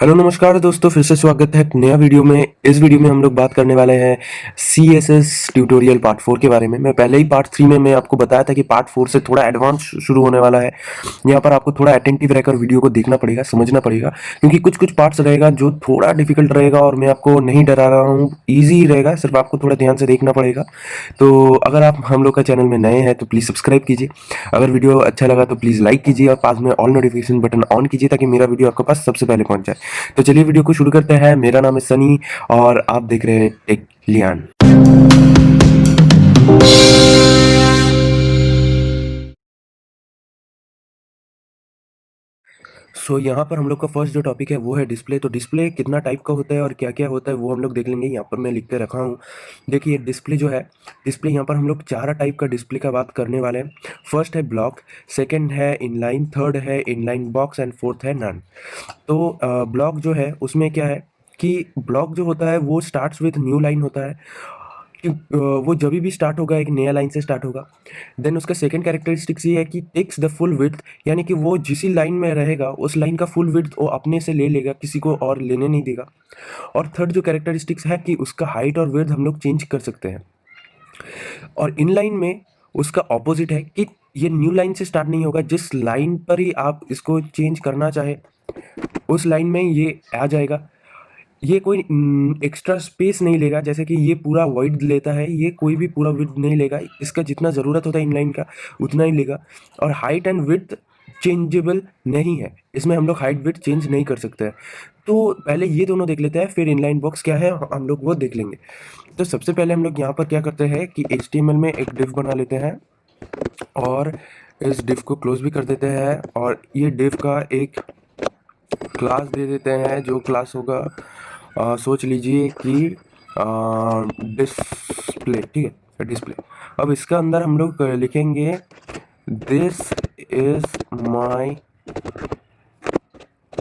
Hello नमस्कार दोस्तों, फिर से स्वागत है एक नया वीडियो में। इस वीडियो में हम लोग बात करने वाले हैं CSS ट्यूटोरियल पार्ट 4 के बारे में। मैं पहले ही पार्ट 3 में मैं आपको बताया था कि पार्ट 4 से थोड़ा एडवांस शुरू होने वाला है। यहाँ पर आपको थोड़ा अटेंटिव रहकर वीडियो को देखना पड़ेगा, समझना पड़ेगा, क्योंकि कुछ कुछ पार्ट्स रहेगा जो थोड़ा डिफिकल्ट रहेगा और मैं आपको नहीं डरा रहा हूँ, ईजी रहेगा, सिर्फ आपको थोड़ा ध्यान से देखना पड़ेगा। तो अगर आप हम लोग का चैनल में नए हैं तो प्लीज़ सब्सक्राइब कीजिए। अगर वीडियो अच्छा लगा तो प्लीज़ लाइक कीजिए और पास में ऑल नोटिफिकेशन बटन ऑन कीजिए ताकि मेरा वीडियो आपके पास सबसे पहले पहुंच जाए। तो चलिए वीडियो को शुरू करते हैं। मेरा नाम है सनी और आप देख रहे हैं टेक लियान। यहाँ पर हम लोग का फर्स्ट जो टॉपिक है वो है डिस्प्ले। तो डिस्प्ले कितना टाइप का होता है और क्या क्या होता है वो हम लोग देख लेंगे। यहाँ पर मैं लिख के रखा हूँ। देखिए डिस्प्ले जो है, डिस्प्ले यहाँ पर हम लोग 4 टाइप का डिस्प्ले का बात करने वाले हैं। फर्स्ट है ब्लॉक, सेकंड है इनलाइन, थर्ड है इनलाइन बॉक्स एंड फोर्थ है नन। तो ब्लॉक जो है उसमें क्या है कि ब्लॉक जो होता है वो स्टार्ट्स विथ न्यू लाइन होता है कि वो जब भी स्टार्ट होगा एक नया लाइन से स्टार्ट होगा। देन उसका सेकंड कैरेक्टरिस्टिक्स ये है कि टेक्स द फुल विड्थ, यानी कि वो जिस लाइन में रहेगा उस लाइन का फुल विड्थ वो अपने से ले लेगा, किसी को और लेने नहीं देगा। और थर्ड जो कैरेक्टरिस्टिक्स है कि उसका हाइट और विड्थ हम लोग चेंज कर सकते हैं। और इन लाइन में उसका ऑपोजिट है कि ये न्यू लाइन से स्टार्ट नहीं होगा, जिस लाइन पर ही आप इसको चेंज करना चाहे उस लाइन में ये आ जाएगा। ये कोई एक्स्ट्रा स्पेस नहीं लेगा, जैसे कि ये पूरा वॉइड लेता है, ये कोई भी पूरा विड्थ नहीं लेगा। इसका जितना ज़रूरत होता है इनलाइन का उतना ही लेगा। और हाइट एंड विड्थ चेंजेबल नहीं है, इसमें हम लोग हाइट विड्थ चेंज नहीं कर सकते हैं। तो पहले ये दोनों देख लेते हैं, फिर इनलाइन बॉक्स क्या है हम लोग वो देख लेंगे। तो सबसे पहले हम लोग यहाँ पर क्या करते हैं कि HTML में एक डिव बना लेते हैं और इस डिव को क्लोज भी कर देते हैं और ये डिव का एक क्लास दे देते हैं। जो क्लास होगा सोच लीजिए कि डिस्प्ले, ठीक है, डिस्प्ले। अब इसका अंदर हम लोग लिखेंगे दिस इज माई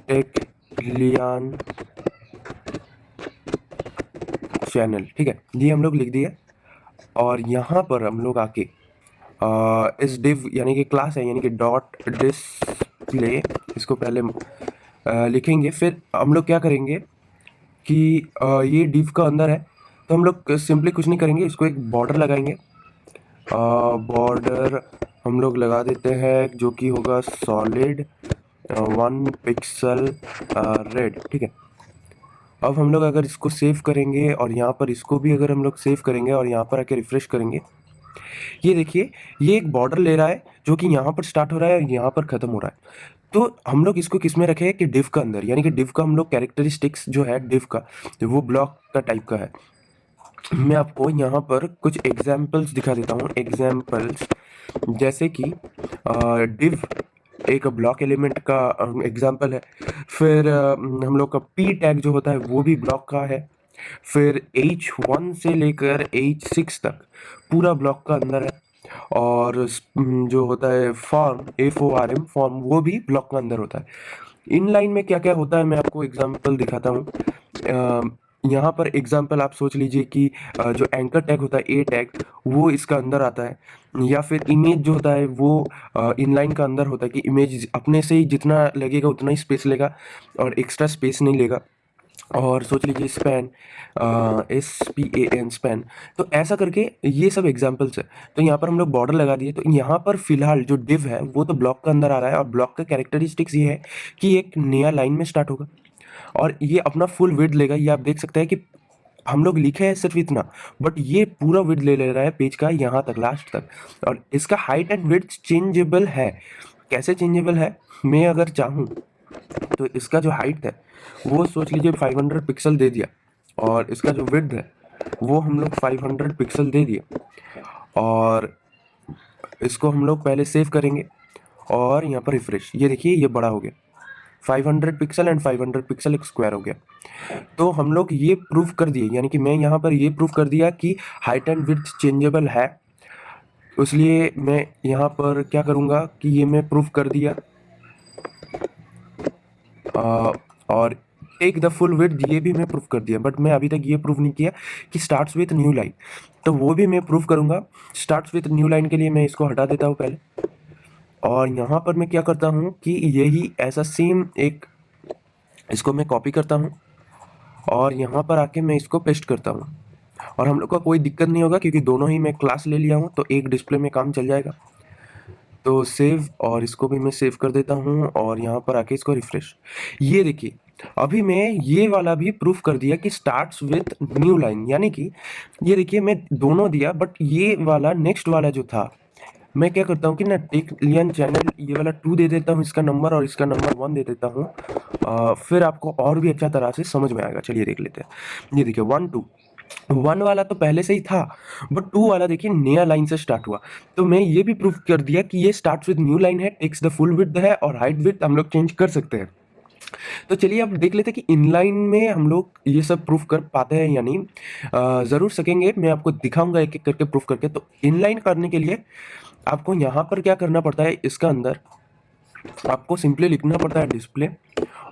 टेक लियान चैनल, ठीक है, ये हम लोग लिख दिए। और यहाँ पर हम लोग आके इस डिव यानी कि क्लास है यानी कि डॉट डिस्प्ले, इसको पहले लिखेंगे। फिर हम लोग क्या करेंगे कि ये डिव का अंदर है तो हम लोग सिंपली कुछ नहीं करेंगे, इसको एक बॉर्डर लगाएंगे। बॉर्डर हम लोग लगा देते हैं जो कि होगा सॉलिड 1 पिक्सल रेड, ठीक है। अब हम लोग अगर इसको सेव करेंगे और यहाँ पर इसको भी अगर हम लोग सेव करेंगे और यहाँ पर आके रिफ्रेश करेंगे, ये देखिए ये एक बॉर्डर ले रहा है जो कि यहाँ पर स्टार्ट हो रहा है और यहाँ पर ख़त्म हो रहा है। तो हम लोग इसको किस में रखें कि डिव का अंदर, यानी कि डिव का हम लोग कैरेक्टरिस्टिक्स जो है डिव का वो ब्लॉक का टाइप का है। मैं आपको यहाँ पर कुछ एग्जाम्पल्स दिखा देता हूँ। एग्जाम्पल्स जैसे कि डिव एक ब्लॉक एलिमेंट का एग्जाम्पल है। फिर हम लोग का पी टैग जो होता है वो भी ब्लॉक का है। फिर H1 से लेकर H6 तक पूरा ब्लॉक का अंदर है। और जो होता है फॉर्म FORM फॉर्म वो भी ब्लॉक का अंदर होता है। इन लाइन में क्या क्या होता है मैं आपको एग्जाम्पल दिखाता हूँ। यहाँ पर एग्जाम्पल आप सोच लीजिए कि जो एंकर टैग होता है A टैग वो इसका अंदर आता है। या फिर इमेज जो होता है वो इनलाइन का अंदर होता है कि इमेज अपने से ही जितना लगेगा उतना ही स्पेस लेगा और एक्स्ट्रा स्पेस नहीं लेगा। और सोच लीजिए स्पैन, SPAN स्पैन। तो ऐसा करके ये सब एग्जांपल्स है। तो यहाँ पर हम लोग बॉर्डर लगा दिए। तो यहाँ पर फिलहाल जो डिव है वो तो ब्लॉक का अंदर आ रहा है और ब्लॉक का कैरेक्टरिस्टिक्स ये है कि एक नया लाइन में स्टार्ट होगा और ये अपना फुल विड्थ लेगा। ये आप देख सकते हैं कि हम लोग लिखे हैं सिर्फ इतना, बट ये पूरा विड्थ ले ले रहा है पेज का यहाँ तक, लास्ट तक। और इसका हाइट एंड विड्थ चेंजेबल है। कैसे चेंजेबल है, मैं अगर चाहूँ तो इसका जो हाइट है वो सोच लीजिए 500 पिक्सल दे दिया और इसका जो विड्थ है वो हम लोग 500 पिक्सल दे दिया। और इसको हम लोग पहले सेव करेंगे और यहाँ पर रिफ्रेश, ये देखिए ये बड़ा हो गया 500 पिक्सल एंड 500 पिक्सल एक स्क्वायर हो गया। तो हम लोग ये प्रूफ कर दिए, यानी कि मैं यहाँ पर ये प्रूफ कर दिया कि हाइट एंड विड्थ चेंजेबल है। इसलिए मैं यहाँ पर क्या करूँगा कि ये मैं प्रूफ कर दिया। और टेक द फुल विड्थ ये भी मैं प्रूफ कर दिया, बट मैं अभी तक ये प्रूफ नहीं किया कि स्टार्ट्स विथ न्यू लाइन। तो वो भी मैं प्रूफ करूँगा। स्टार्ट्स विथ न्यू लाइन के लिए मैं इसको हटा देता हूँ पहले। और यहाँ पर मैं क्या करता हूँ कि यही ऐसा सेम एक इसको मैं कॉपी करता हूँ और यहाँ पर आके मैं इसको पेस्ट करता हूँ, और हम लोग का कोई दिक्कत नहीं होगा क्योंकि दोनों ही मैं क्लास ले लिया हूँ, तो एक डिस्प्ले में काम चल जाएगा। तो सेव, और इसको भी मैं सेव कर देता हूँ और यहाँ पर आके इसको रिफ्रेश। ये देखिए अभी मैं ये वाला भी प्रूफ कर दिया कि स्टार्ट्स विथ न्यू लाइन, यानी कि ये देखिए मैं दोनों दिया, बट ये वाला नेक्स्ट वाला जो था, मैं क्या करता हूँ कि ना टेक लियन चैनल ये वाला 2 दे देता हूँ इसका नंबर, और इसका नंबर 1 दे देता हूँ। फिर आपको और भी अच्छा तरह से समझ में आएगा। चलिए देख लेते हैं। ये देखिए 1 2, 1 वाला तो पहले से ही था, बट 2 वाला देखिए नया लाइन से स्टार्ट हुआ। तो मैं ये भी प्रूफ कर दिया कि ये स्टार्ट्स विद न्यू लाइन है, टेक्स द फुल विड्थ है, और हाइट विड्थ हम लोग चेंज कर सकते हैं। तो चलिए अब देख लेते हैं कि इनलाइन में हम लोग ये सब प्रूफ कर पाते हैं या नहीं। ज़रूर सकेंगे, मैं आपको दिखाऊंगा एक एक करके प्रूफ करके। तो इनलाइन करने के लिए आपको यहाँ पर क्या करना पड़ता है, इसका अंदर आपको सिंपली लिखना पड़ता है डिस्प्ले,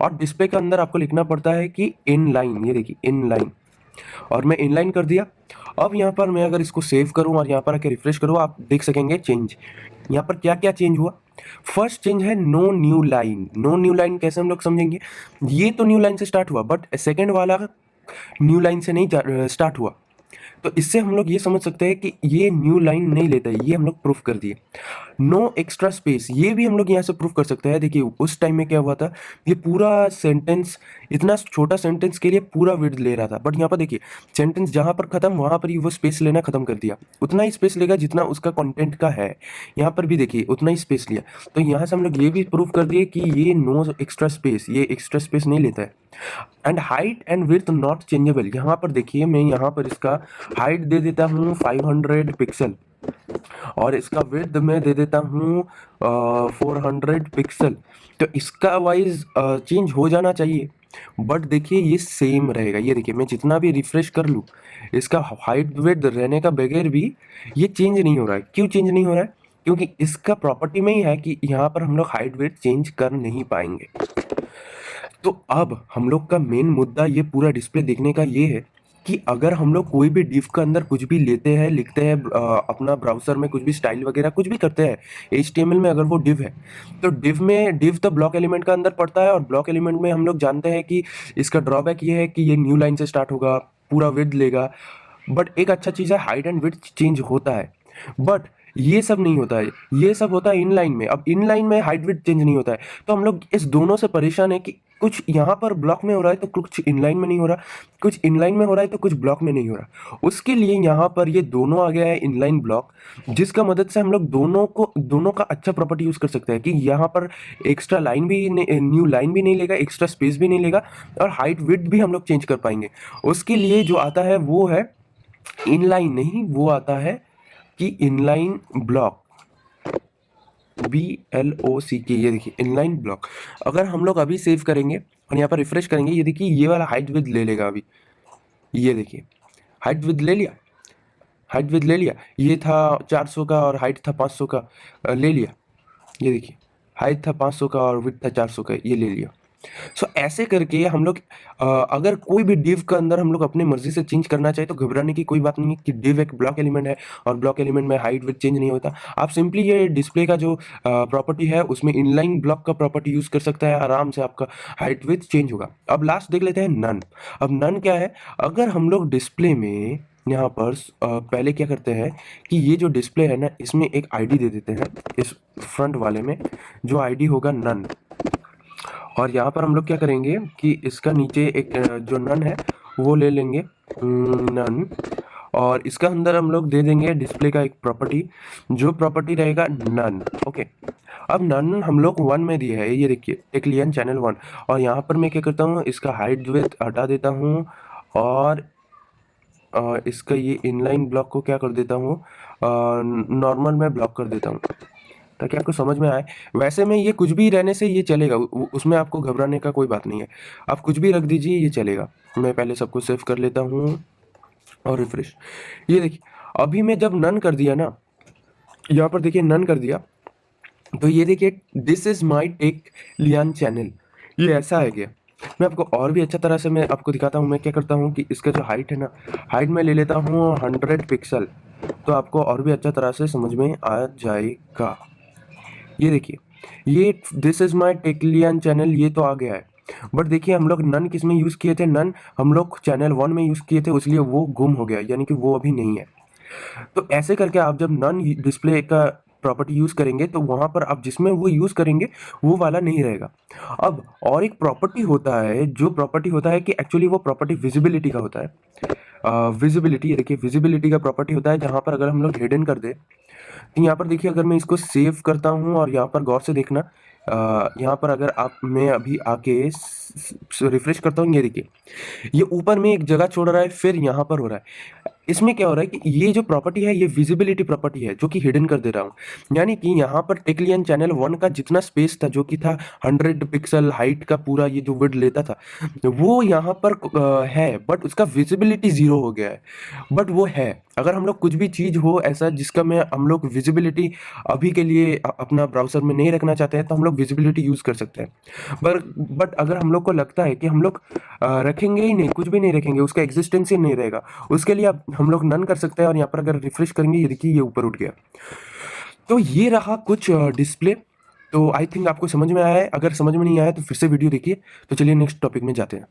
और डिस्प्ले के अंदर आपको लिखना पड़ता है कि इनलाइन। ये देखिए इनलाइन, और मैं इनलाइन कर दिया। अब यहाँ पर मैं अगर इसको सेव करूँ और यहाँ पर आके रिफ्रेश करूँ, आप देख सकेंगे चेंज। यहाँ पर क्या क्या चेंज हुआ। फर्स्ट चेंज है no new line. No new line कैसे हम लोग समझेंगे, ये तो न्यू लाइन से स्टार्ट हुआ, बट सेकेंड वाला न्यू लाइन से नहीं स्टार्ट हुआ। तो इससे हम लोग ये समझ सकते हैं कि ये न्यू लाइन नहीं लेता है, ये हम लोग प्रूफ कर दिए। नो एक्स्ट्रा स्पेस, ये भी हम लोग यहाँ से प्रूफ कर सकते हैं। देखिए उस टाइम में क्या हुआ था, ये पूरा सेंटेंस, इतना छोटा सेंटेंस के लिए पूरा विड्थ ले रहा था, बट यहाँ पर देखिए सेंटेंस जहाँ पर खत्म वहाँ पर ही वो स्पेस लेना खत्म कर दिया। उतना ही स्पेस लेगा जितना उसका कंटेंट का है। यहाँ पर भी देखिए उतना ही स्पेस लिया। तो यहाँ से हम लोग ये भी प्रूफ कर दिए कि ये नो एक्स्ट्रा स्पेस, ये एक्स्ट्रा स्पेस नहीं लेता है। And height and width not changeable, यहाँ पर देखिए मैं यहाँ पर इसका हाइट दे देता हूँ 500 पिक्सल, और इसका विड्थ मैं दे देता हूँ 400 पिक्सल। तो इसका वाइज चेंज हो जाना चाहिए, बट देखिए ये सेम रहेगा। ये देखिए मैं जितना भी रिफ्रेश कर लूँ, इसका हाइट विड्थ रहने का बगैर भी ये चेंज नहीं हो रहा है। क्यों चेंज नहीं हो रहा है, क्योंकि इसका प्रॉपर्टी में ही है कि यहाँ पर हम लोग हाइट विड्थ चेंज कर नहीं पाएंगे। तो अब हम लोग का मेन मुद्दा ये पूरा डिस्प्ले देखने का ये है कि अगर हम लोग कोई भी डिव के अंदर कुछ भी लेते हैं, लिखते हैं, अपना ब्राउज़र में कुछ भी स्टाइल वगैरह कुछ भी करते हैं, HTML में अगर वो डिव है, तो डिव तो ब्लॉक एलिमेंट का अंदर पड़ता है, और ब्लॉक एलिमेंट में हम लोग जानते हैं कि इसका ड्रॉबैक ये है कि ये न्यू लाइन से स्टार्ट होगा, पूरा विड्थ लेगा। बट एक अच्छा चीज़ है, हाइट एंड विड्थ चेंज होता है, बट ये सब नहीं होता है। ये सब होता है इनलाइन में। अब इनलाइन में हाइट विड्थ चेंज नहीं होता है, तो हम लोग इस दोनों से परेशान है कि कुछ यहाँ पर ब्लॉक में हो रहा है तो कुछ इनलाइन में नहीं हो रहा, कुछ इनलाइन में हो रहा है तो कुछ ब्लॉक में नहीं हो रहा। उसके लिए यहाँ पर ये दोनों आ गया है इनलाइन ब्लॉक, जिसका मदद से हम लोग दोनों का अच्छा प्रॉपर्टी यूज कर सकते हैं कि यहाँ पर एक्स्ट्रा लाइन भी न्यू लाइन भी नहीं लेगा, एक्स्ट्रा स्पेस भी नहीं लेगा, और हाइट विड्थ भी हम लोग चेंज कर पाएंगे। उसके लिए जो आता है वो है इनलाइन नहीं, वो आता है कि इनलाइन ब्लॉक, BLOCK। ये देखिए इनलाइन ब्लॉक। अगर हम लोग अभी सेव करेंगे और यहाँ पर रिफ्रेश करेंगे, ये देखिए ये वाला हाइट विड्थ ले लेगा अभी। ये देखिए हाइट विड्थ ले लिया, हाइट विड्थ ले लिया। ये था 400 का और हाइट था 500 का, ले लिया। ये देखिए हाइट था 500 का और विड्थ था 400 का, ये ले लिया। सो ऐसे करके हम लोग अगर कोई भी डिव के अंदर हम लोग अपने मर्जी से चेंज करना चाहे तो घबराने की कोई बात नहीं है कि डिव एक ब्लॉक एलिमेंट है और ब्लॉक एलिमेंट में हाइट विड्थ चेंज नहीं होता। आप सिंपली ये डिस्प्ले का जो प्रॉपर्टी है उसमें इनलाइन ब्लॉक का प्रॉपर्टी यूज कर सकता है, आराम से आपका हाइट विड्थ चेंज होगा। अब लास्ट देख लेते हैं नन। अब नन क्या है, अगर हम लोग डिस्प्ले में यहाँ पर पहले क्या करते हैं कि ये जो डिस्प्ले है ना, इसमें एक आईडी दे देते हैं, इस फ्रंट वाले में जो आईडी होगा नन। और यहाँ पर हम लोग क्या करेंगे कि इसका नीचे एक जो नन है वो ले लेंगे, नन, और इसका अंदर हम लोग दे देंगे डिस्प्ले का एक प्रॉपर्टी, जो प्रॉपर्टी रहेगा नन। ओके, अब नन हम लोग 1 में दिया है, ये देखिए टेक्लियन चैनल 1। और यहाँ पर मैं क्या करता हूँ, इसका हाइट विड्थ हटा देता हूँ, और इसका ये इनलाइन ब्लॉक को क्या कर देता हूँ, नॉर्मल में ब्लॉक कर देता हूँ ताकि आपको समझ में आए। वैसे में ये कुछ भी रहने से ये चलेगा, उसमें आपको घबराने का कोई बात नहीं है, आप कुछ भी रख दीजिए, ये चलेगा। मैं पहले सब कुछ सेव कर लेता हूँ और रिफ्रेश। ये देखिए अभी मैं जब नन कर दिया ना, यहाँ पर देखिए नन कर दिया, तो ये देखिए this is my tech lion channel, ये ऐसा है गया। मैं आपको और भी अच्छा तरह से मैं आपको दिखाता हूँ। मैं क्या करता हूँ कि इसका जो हाइट है ना, हाइट में ले लेता हूँ 100 पिक्सल, तो आपको और भी अच्छा तरह से समझ में आ जाएगा। ये देखिए ये दिस इज माई टेक्लियन चैनल, ये तो आ गया है। बट देखिए हम लोग नन किस में यूज़ किए थे, नन हम लोग चैनल 1 में यूज़ किए थे, इसलिए वो गुम हो गया, यानी कि वो अभी नहीं है। तो ऐसे करके आप जब नन डिस्प्ले का प्रॉपर्टी यूज़ करेंगे तो वहाँ पर आप जिसमें वो यूज़ करेंगे वो वाला नहीं रहेगा। अब और एक प्रॉपर्टी होता है, जो प्रॉपर्टी होता है कि एक्चुअली वो प्रॉपर्टी विजिबिलिटी का होता है। विजिबिलिटी, ये देखिए विजिबिलिटी का प्रॉपर्टी होता है जहाँ पर अगर हम लोग हिडन कर दें, तो यहाँ पर देखिए अगर मैं इसको सेव करता हूँ और यहाँ पर गौर से देखना, यहाँ पर अगर आप मैं अभी आके रिफ्रेश करता हूँ, ये देखिए ये ऊपर में एक जगह छोड़ रहा है, फिर यहाँ पर हो रहा है। इसमें क्या हो रहा है कि ये जो प्रॉपर्टी है ये विजिबिलिटी प्रॉपर्टी है जो कि हिडन कर दे रहा हूँ। यानी कि यहाँ पर टेक्लियन चैनल 1 का जितना स्पेस था जो कि था 100 पिक्सल हाइट का, पूरा ये जो विड्थ लेता था वो यहाँ पर है, बट उसका विजिबिलिटी जीरो हो गया है। बट वो है, अगर हम लोग कुछ भी चीज़ हो ऐसा जिसका मैं हम लोग विजिबिलिटी अभी के लिए अपना ब्राउज़र में नहीं रखना चाहते हैं तो हम लोग विजिबिलिटी यूज़ कर सकते हैं। बट अगर हम लोग को लगता है कि हम लोग रखेंगे ही नहीं, कुछ भी नहीं रखेंगे, उसका एग्जिस्टेंस ही नहीं रहेगा, उसके लिए आप हम लोग नन कर सकते हैं। और यहाँ पर अगर रिफ्रेश करेंगे ये देखिए ये ऊपर उठ गया। तो ये रहा कुछ डिस्प्ले। तो आई थिंक आपको समझ में आया है, अगर समझ में नहीं आया तो फिर से वीडियो देखिए। तो चलिए नेक्स्ट टॉपिक में जाते हैं।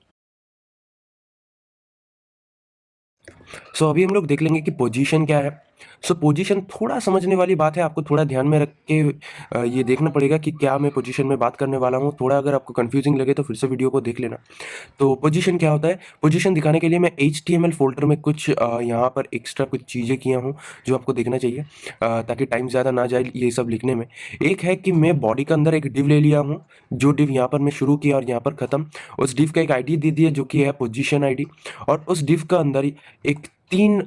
अभी हम लोग देख लेंगे कि पोजीशन क्या है। पोजीशन थोड़ा समझने वाली बात है, आपको थोड़ा ध्यान में रख के ये देखना पड़ेगा कि क्या मैं पोजीशन में बात करने वाला हूँ। थोड़ा अगर आपको कंफ्यूजिंग लगे तो फिर से वीडियो को देख लेना। तो पोजीशन क्या होता है, पोजीशन दिखाने के लिए मैं HTML फोल्डर में कुछ यहाँ पर एक्स्ट्रा कुछ चीज़ें किया हूँ जो आपको देखना चाहिए, ताकि टाइम ज़्यादा ना जाए ये सब लिखने में। एक है कि मैं बॉडी के अंदर एक डिव ले लिया हूँ, जो डिव यहाँ पर मैं शुरू किया और यहाँ पर ख़त्म। उस डिव का एक ID दे दिया जो कि है पोजीशन ID, और उस डिव का अंदर एक 3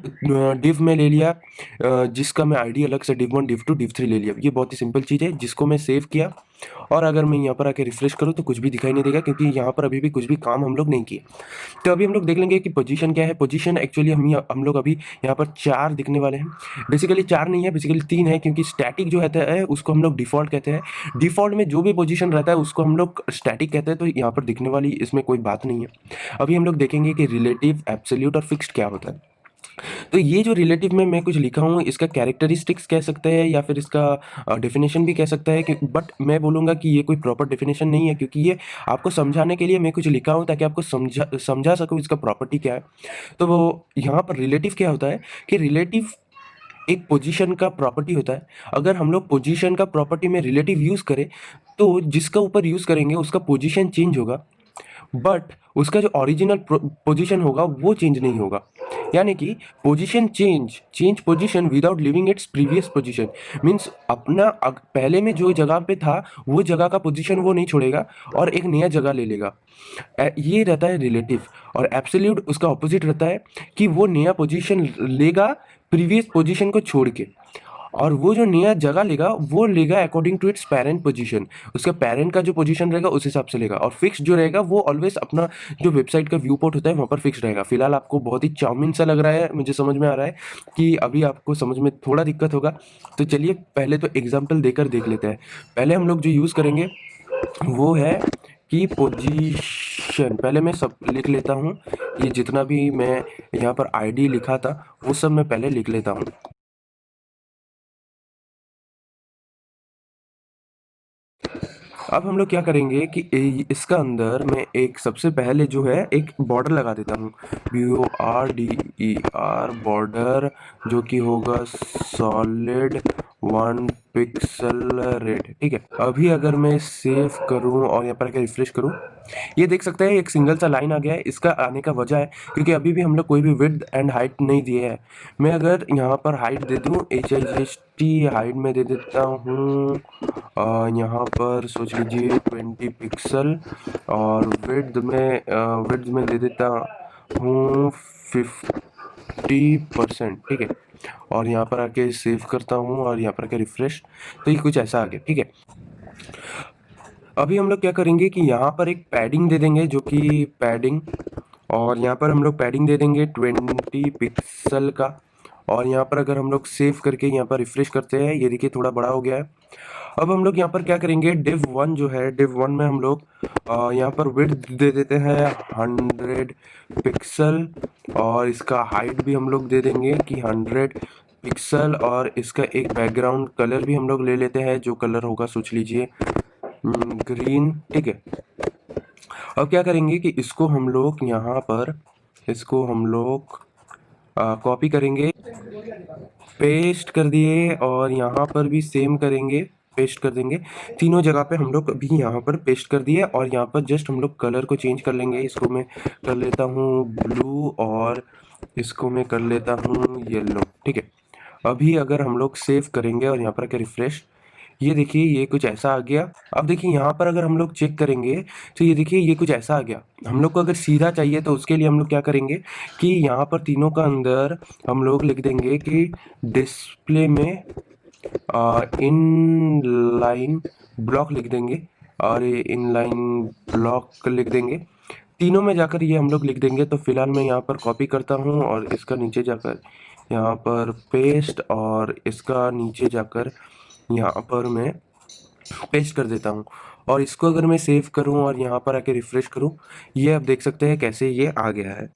डिव में ले लिया, जिसका मैं आईडी अलग से div1 div2 div3 ले लिया। ये बहुत ही सिंपल चीज़ है जिसको मैं सेव किया। और अगर मैं यहाँ पर आके रिफ्रेश करूँ तो कुछ भी दिखाई नहीं देगा, क्योंकि यहाँ पर अभी भी कुछ भी काम हम लोग नहीं किए। तो अभी हम लोग देख लेंगे कि पोजीशन क्या है। पोजीशन एक्चुअली हम लोग अभी यहाँ पर 4 दिखने वाले हैं। बेसिकली 4 नहीं है, बेसिकली 3 है, क्योंकि स्टैटिक जो रहता है उसको हम लोग डिफ़ॉल्ट कहते हैं। डिफ़ॉल्ट में जो भी पोजीशन रहता है उसको हम लोग स्टैटिक कहते हैं, तो यहाँ पर दिखने वाली इसमें कोई बात नहीं है। अभी हम लोग देखेंगे कि रिलेटिव, एब्सोल्यूट और फिक्स्ड क्या होता है। तो ये जो रिलेटिव में मैं कुछ लिखा हूँ इसका कैरेक्टरिस्टिक्स कह सकते हैं या फिर इसका डेफिनेशन भी कह सकता है कि, बट मैं बोलूँगा कि ये कोई प्रॉपर डेफिनेशन नहीं है, क्योंकि ये आपको समझाने के लिए मैं कुछ लिखा हूँ ताकि आपको समझा सकूँ इसका प्रॉपर्टी क्या है। तो वो यहाँ पर रिलेटिव क्या होता है कि रिलेटिव एक पोजीशन का प्रॉपर्टी होता है। अगर हम लोग पोजीशन का प्रॉपर्टी में रिलेटिव यूज़ करें तो जिसका ऊपर यूज़ करेंगे उसका पोजीशन चेंज होगा, बट उसका जो ओरिजिनल पोजीशन होगा वो चेंज नहीं होगा। यानी कि position change position without leaving its previous position, means अपना पहले में जो जगह पे था वो जगह का पोजीशन वो नहीं छोड़ेगा और एक नया जगह ले लेगा। ये रहता है रिलेटिव। और एब्सोल्यूट उसका ऑपोजिट रहता है कि वो नया पोजीशन लेगा प्रीवियस पोजीशन को छोड़ के, और वो जो नया जगह लेगा वो लेगा according to its parent position. उसका पेरेंट का जो पोजीशन रहेगा उस हिसाब से लेगा, और फिक्स जो रहेगा वो ऑलवेज अपना जो वेबसाइट का व्यू पोर्ट होता है वहाँ पर फिक्स रहेगा। फिलहाल आपको बहुत ही चाउमीन सा लग रहा है, मुझे समझ में आ रहा है कि अभी आपको समझ में थोड़ा दिक्कत होगा। तो चलिए पहले तो एग्जाम्पल देकर देख लेते हैं। पहले हम लोग जो यूज़ करेंगे वो है कि पोजीशन, पहले मैं सब लिख लेता हूँ। ये जितना भी मैं यहाँ पर ID लिखा था वो सब मैं पहले लिख लेता हूँ। अब हम लोग क्या करेंगे कि इसका अंदर मैं एक सबसे पहले जो है एक बॉर्डर लगा देता हूँ, BORDER बॉर्डर, जो कि होगा सॉलिड 1 पिक्सल रेड। ठीक है, अभी अगर मैं सेव करूँ और यहाँ पर आकर रिफ्रेश करूँ, ये देख सकते हैं एक सिंगल सा लाइन आ गया है। इसका आने का वजह है क्योंकि अभी भी हम लोग कोई भी विड्थ एंड हाइट नहीं दिए हैं। मैं अगर यहाँ पर हाइट दे दूँ, HIST हाइट में दे देता हूँ, यहाँ पर सोच लीजिए 20 पिक्सल, और विड्थ में दे देता हूँ 50%। ठीक है, और यहाँ पर आके सेव करता हूँ और यहाँ पर आके रिफ्रेश, तो ये कुछ ऐसा आ गया। ठीक है, अभी हम लोग क्या करेंगे कि यहाँ पर एक पैडिंग दे देंगे, जो कि पैडिंग, और यहाँ पर हम लोग पैडिंग दे देंगे 20 पिक्सल का। और यहाँ पर अगर हम लोग सेव करके यहाँ पर रिफ्रेश करते हैं, ये देखिए थोड़ा बड़ा हो गया है। अब हम लोग यहाँ पर क्या करेंगे, div1 जो है, div1 में हम लोग यहाँ पर विड्थ दे देते हैं 100 पिक्सल, और इसका हाइट भी हम लोग दे देंगे कि 100 पिक्सल, और इसका एक बैकग्राउंड कलर भी हम लोग ले लेते हैं, जो कलर होगा सोच लीजिए ग्रीन। ठीक है, अब क्या करेंगे कि इसको हम लोग यहाँ पर इसको हम लोग कॉपी करेंगे, पेस्ट कर दिए, और यहाँ पर भी सेम करेंगे, पेस्ट कर देंगे। तीनों जगह पे हम लोग अभी यहाँ पर पेस्ट कर दिए, और यहाँ पर जस्ट हम लोग कलर को चेंज कर लेंगे। इसको मैं कर लेता हूँ ब्लू, और इसको मैं कर लेता हूँ येलो, ठीक है। अभी अगर हम लोग सेव करेंगे और यहाँ पर आके रिफ्रेश, ये देखिए ये कुछ ऐसा आ गया। अब देखिए यहाँ पर अगर हम लोग चेक करेंगे तो ये देखिए ये कुछ ऐसा आ गया। हम लोग को अगर सीधा चाहिए तो उसके लिए हम लोग क्या करेंगे कि यहाँ पर तीनों का अंदर हम लोग लिख देंगे कि डिस्प्ले में इन लाइन ब्लॉक लिख देंगे, और ये इन लाइन ब्लॉक लिख देंगे। तीनों में जाकर ये हम लोग लिख देंगे। तो फिलहाल मैं यहाँ पर कॉपी करता हूँ और इसका नीचे जाकर यहाँ पर पेस्ट, और इसका नीचे जाकर यहाँ पर मैं पेस्ट कर देता हूँ। और इसको अगर मैं सेव करूँ और यहाँ पर आके रिफ्रेश करूँ, ये आप देख सकते हैं कैसे ये आ गया है।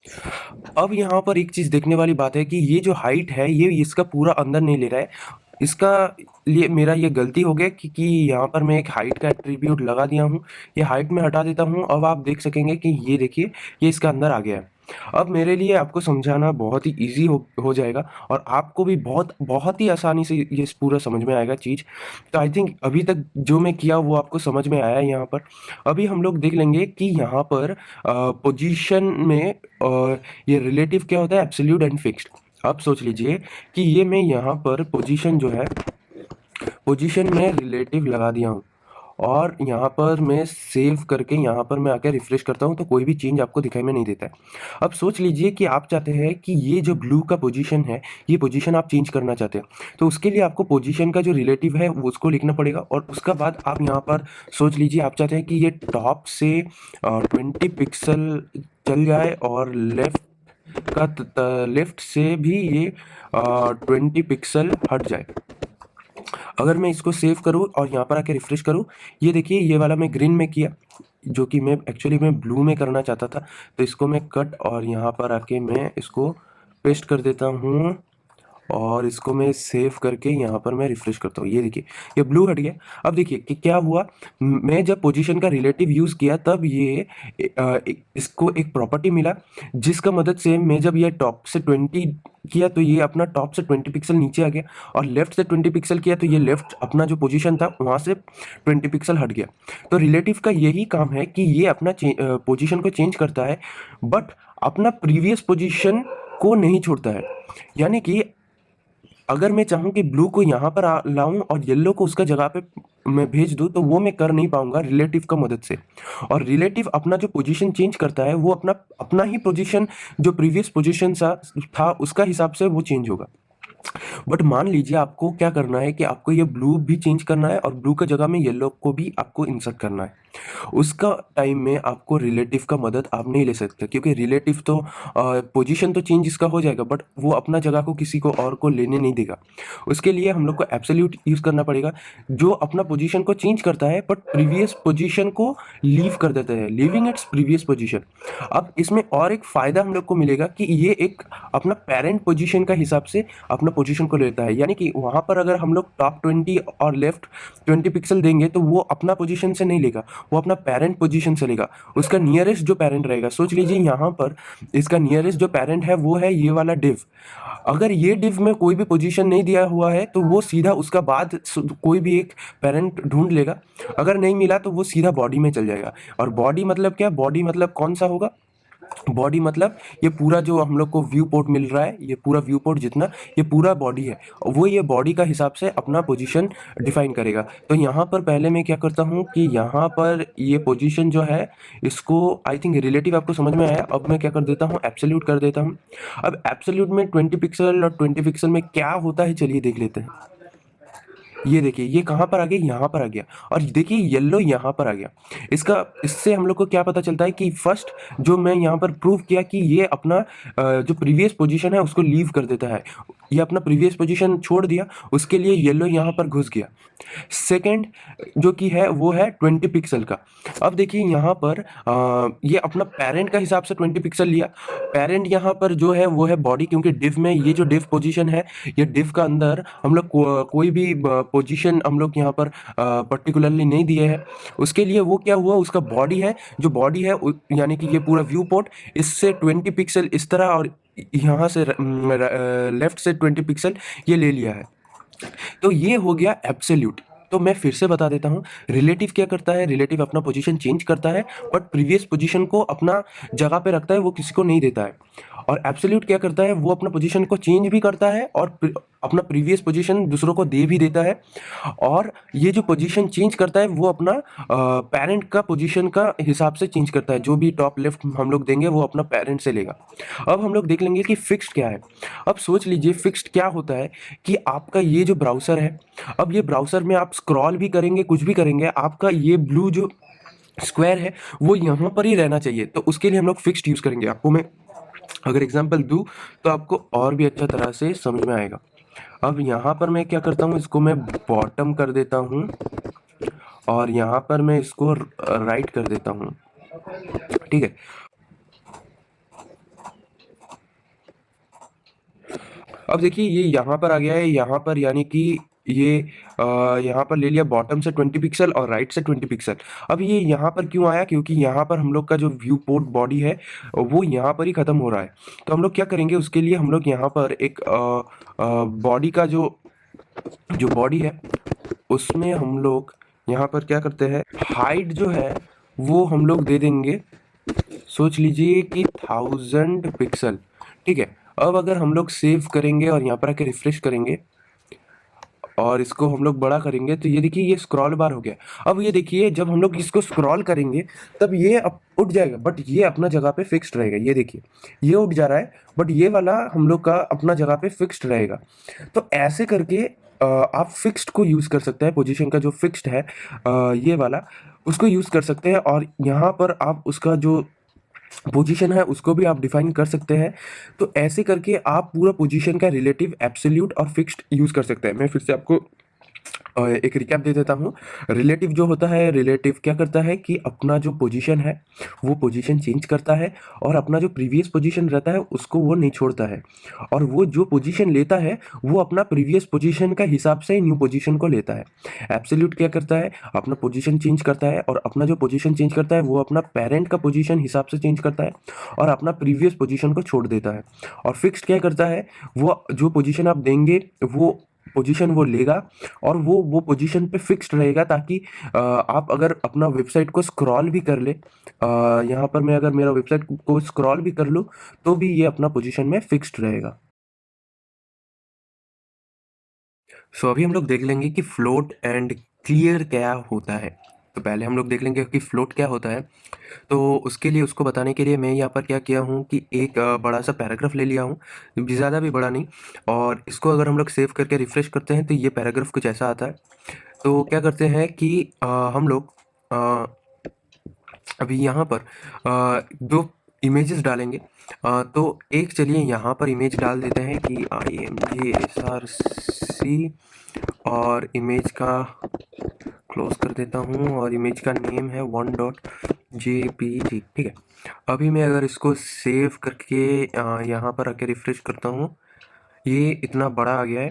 अब यहाँ पर एक चीज़ देखने वाली बात है कि ये जो हाइट है ये इसका पूरा अंदर नहीं ले रहा है। इसका लिए मेरा ये गलती हो गया कि यहाँ पर मैं एक हाइट का एट्रीब्यूट लगा दिया हूँ। ये हाइट में हटा देता हूँ। अब आप देख सकेंगे कि ये देखिए ये इसका अंदर आ गया है। अब मेरे लिए आपको समझाना बहुत ही ईजी हो जाएगा, और आपको भी बहुत बहुत ही आसानी से ये पूरा समझ में आएगा चीज़। तो आई थिंक अभी तक जो मैं किया वो आपको समझ में आया है यहाँ पर। अभी हम लोग देख लेंगे कि यहाँ पर पोजीशन में ये रिलेटिव क्या होता है, एब्सोल्यूट एंड फिक्स्ड। अब सोच लीजिए कि ये मैं यहाँ पर पोजीशन जो है, पोजीशन में रिलेटिव लगा दिया हूँ, और यहाँ पर मैं सेव करके यहाँ पर मैं आकर रिफ्रेश करता हूँ तो कोई भी चेंज आपको दिखाई में नहीं देता है। अब सोच लीजिए कि आप चाहते हैं कि ये जो ब्लू का पोजीशन है, ये पोजीशन आप चेंज करना चाहते हैं, तो उसके लिए आपको पोजीशन का जो रिलेटिव है वो उसको लिखना पड़ेगा। और उसका बाद आप यहाँ पर सोच लीजिए आप चाहते हैं कि ये टॉप से 20 पिक्सल चल जाए, और लेफ्ट से भी ये 20 पिक्सल हट जाए। अगर मैं इसको सेव करूँ और यहाँ पर आके रिफ्रेश करूँ, ये देखिए ये वाला मैं ग्रीन में किया, जो कि मैं एक्चुअली मैं ब्लू में करना चाहता था। तो इसको मैं कट और यहाँ पर आके मैं इसको पेस्ट कर देता हूँ, और इसको मैं सेव करके यहाँ पर मैं रिफ्रेश करता हूँ। ये देखिए ये ब्लू हट गया। अब देखिए कि क्या हुआ, मैं जब पोजीशन का रिलेटिव यूज़ किया तब ये इसको एक प्रॉपर्टी मिला, जिसका मदद से मैं जब ये टॉप से 20 किया तो ये अपना टॉप से 20 पिक्सल नीचे आ गया, और लेफ्ट से 20 पिक्सल किया तो ये लेफ्ट अपना जो पोजीशन था वहाँ से 20 पिक्सल हट गया। तो रिलेटिव का यही काम है कि ये अपना पोजीशन को चेंज करता है, बट अपना प्रीवियस पोजीशन को नहीं छोड़ता है। यानी कि अगर मैं चाहूँ कि ब्लू को यहाँ पर लाऊं और येलो को उसका जगह पे मैं भेज दूं, तो वो मैं कर नहीं पाऊंगा रिलेटिव का मदद से। और रिलेटिव अपना जो पोजीशन चेंज करता है वो अपना अपना ही पोजीशन, जो प्रीवियस पोजीशन था उसका हिसाब से वो चेंज होगा। बट मान लीजिए आपको क्या करना है कि आपको ये ब्लू भी चेंज करना है, और ब्लू का जगह में येलो को भी आपको इंसर्ट करना है। उसका टाइम में आपको रिलेटिव का मदद आप नहीं ले सकते, क्योंकि रिलेटिव तो पोजीशन तो चेंज इसका हो जाएगा, बट वो अपना जगह को किसी को और को लेने नहीं देगा। उसके लिए हम लोग को एब्सोल्यूट यूज़ करना पड़ेगा, जो अपना पोजीशन को चेंज करता है बट प्रीवियस पोजीशन को लीव कर देता है, लिविंग इट्स प्रीवियस पोजीशन। अब इसमें और एक फ़ायदा हम लोग को मिलेगा कि ये एक अपना पेरेंट पोजीशन का हिसाब से अपना पोजीशन को लेता है। यानी कि वहाँ पर अगर हम लोग टॉप 20 और लेफ्ट 20 पिक्सल देंगे तो वो अपना पोजीशन से नहीं लेगा, वो अपना पेरेंट पोजीशन से लेगा। उसका नियरेस्ट जो पेरेंट रहेगा, सोच लीजिए यहाँ पर इसका नियरेस्ट जो पेरेंट है वो है ये वाला डिव। अगर ये डिव में कोई भी पोजीशन नहीं दिया हुआ है तो वो सीधा उसका बाद कोई भी एक पेरेंट ढूंढ लेगा। अगर नहीं मिला तो वो सीधा बॉडी में चल जाएगा। और बॉडी मतलब क्या, बॉडी मतलब कौन सा होगा, बॉडी मतलब ये पूरा जो हम लोग को व्यू पोर्ट मिल रहा है, ये पूरा व्यू पोर्ट जितना ये पूरा बॉडी है, वो ये बॉडी का हिसाब से अपना पोजीशन डिफाइन करेगा। तो यहाँ पर पहले मैं क्या करता हूँ कि यहाँ पर ये पोजीशन जो है इसको आई थिंक रिलेटिव आपको समझ में आया। अब मैं क्या कर देता हूँ, एब्सोल्यूट कर देता हूँ। अब एब्सोल्यूट में 20 पिक्सल और 20 पिक्सल में क्या होता है चलिए देख लेते हैं। ये देखिए ये कहाँ पर आ गया, यहाँ पर आ गया, और देखिए येलो यहाँ पर आ गया। इससे हम लोग को क्या पता चलता है कि फर्स्ट जो मैं यहाँ पर प्रूव किया कि ये अपना जो प्रीवियस पोजीशन है उसको लीव कर देता है। ये अपना प्रीवियस पोजीशन छोड़ दिया, उसके लिए येलो यहाँ पर घुस गया। सेकंड जो कि है वो है 20 पिक्सल का। अब देखिए यहाँ पर ये अपना पेरेंट का हिसाब से 20 पिक्सल लिया। पेरेंट यहाँ पर जो है वो है बॉडी, क्योंकि डिव में ये जो डिव पोजीशन है, ये डिव का अंदर हम लोग कोई भी पोजीशन हम लोग यहाँ पर पर्टिकुलरली नहीं दिए हैं। उसके लिए वो क्या हुआ, उसका बॉडी है, जो बॉडी है यानी कि ये पूरा व्यू पोर्ट, इससे 20 पिक्सल इस तरह और यहाँ से लेफ्ट से 20 पिक्सल ये ले लिया है। तो ये हो गया एब्सोल्यूट। तो मैं फिर से बता देता हूँ, रिलेटिव क्या करता है, रिलेटिव अपना पोजीशन चेंज करता है, बट प्रीवियस पोजीशन को अपना जगह पे रखता है, वो किसी को नहीं देता है। और एब्सोल्यूट क्या करता है, वो अपना पोजीशन को चेंज भी करता है और अपना प्रीवियस पोजीशन दूसरों को दे भी देता है। और ये जो पोजीशन चेंज करता है वो अपना पेरेंट का पोजीशन का हिसाब से चेंज करता है। जो भी टॉप लेफ्ट हम लोग देंगे वो अपना पेरेंट से लेगा। अब हम लोग देख लेंगे कि फिक्स्ड क्या है। अब सोच लीजिए फिक्स्ड क्या होता है, कि आपका ये जो ब्राउज़र है, अब ये ब्राउज़र में आप स्क्रॉल भी करेंगे, कुछ भी करेंगे, आपका ये ब्लू जो स्क्वायर है वो यहाँ पर ही रहना चाहिए। तो उसके लिए हम लोग फिक्स्ड यूज़ करेंगे। आपको मैं अगर एग्जांपल दूँ तो आपको और भी अच्छा तरह से समझ में आएगा। अब यहाँ पर मैं क्या करता हूँ, इसको मैं बॉटम कर देता हूँ और यहाँ पर मैं इसको राइट कर देता हूँ, ठीक है। अब देखिए ये यहाँ पर आ गया है, यहाँ पर यानी कि ये यहाँ पर ले लिया बॉटम से 20 पिक्सल और राइट से 20 पिक्सल। अब ये यहाँ पर क्यों आया, क्योंकि यहाँ पर हम लोग का जो व्यू पोर्ट बॉडी है वो यहाँ पर ही ख़त्म हो रहा है। तो हम लोग क्या करेंगे, उसके लिए हम लोग यहाँ पर एक बॉडी का जो बॉडी है उसमें हम लोग यहाँ पर क्या करते हैं, हाइट जो है वो हम लोग दे देंगे, सोच लीजिए कि 1000 पिक्सल, ठीक है। अब अगर हम लोग सेव करेंगे और यहाँ पर आके रिफ्रेश करेंगे और इसको हम लोग बड़ा करेंगे तो ये देखिए ये स्क्रॉल बार हो गया। अब ये देखिए जब हम लोग इसको स्क्रॉल करेंगे तब ये उठ जाएगा, बट ये अपना जगह पे फिक्स्ड रहेगा। ये देखिए ये उठ जा रहा है, बट ये वाला हम लोग का अपना जगह पे फिक्स्ड रहेगा। तो ऐसे करके आप फिक्स्ड को यूज़ कर सकते हैं, पोजीशन का जो फिक्स्ड है ये वाला, उसको यूज़ कर सकते हैं। और यहाँ पर आप उसका जो पोजीशन है उसको भी आप डिफाइन कर सकते हैं। तो ऐसे करके आप पूरा पोजीशन का रिलेटिव, एब्सोल्यूट और फिक्स्ड यूज़ कर सकते हैं। मैं फिर से आपको एक रिकैप दे देता हूँ। रिलेटिव जो होता है, रिलेटिव क्या करता है कि अपना जो पोजीशन है वो पोजीशन चेंज करता है और अपना जो प्रीवियस पोजीशन रहता है उसको वो नहीं छोड़ता है। और वो जो पोजीशन लेता है वो अपना प्रीवियस पोजीशन का हिसाब से न्यू पोजीशन को लेता है। एब्सोल्यूट क्या करता है, अपना पोजीशन चेंज करता है और अपना जो पोजीशन चेंज करता है वो अपना पेरेंट का पोजीशन हिसाब से चेंज करता है और अपना प्रीवियस पोजीशन को छोड़ देता है। और फिक्स्ड क्या करता है, वो जो पोजीशन आप देंगे वो पोजीशन वो लेगा और वो पोजीशन पे फिक्स्ड रहेगा, ताकि आप अगर अपना वेबसाइट को स्क्रॉल भी कर ले, यहाँ पर मैं अगर मेरा वेबसाइट को स्क्रॉल भी कर लूँ तो भी ये अपना पोजीशन में फिक्स्ड रहेगा। सो अभी हम लोग देख लेंगे कि फ्लोट एंड क्लियर क्या होता है। तो पहले हम लोग देख लेंगे कि फ्लोट क्या होता है। तो उसके लिए, उसको बताने के लिए मैं यहाँ पर क्या किया हूँ कि एक बड़ा सा पैराग्राफ ले लिया हूँ, ज़्यादा भी बड़ा नहीं। और इसको अगर हम लोग सेव करके रिफ्रेश करते हैं तो ये पैराग्राफ कुछ ऐसा आता है। तो क्या करते हैं कि हम लोग अभी यहाँ पर दो इमेजेस डालेंगे। तो एक चलिए यहाँ पर इमेज डाल देते हैं कि IMG और इमेज का क्लोज कर देता हूँ और इमेज का नेम है 1.jpg, ठीक है। अभी मैं अगर इसको सेव करके यहाँ पर आके रिफ्रेश करता हूँ, ये इतना बड़ा आ गया है।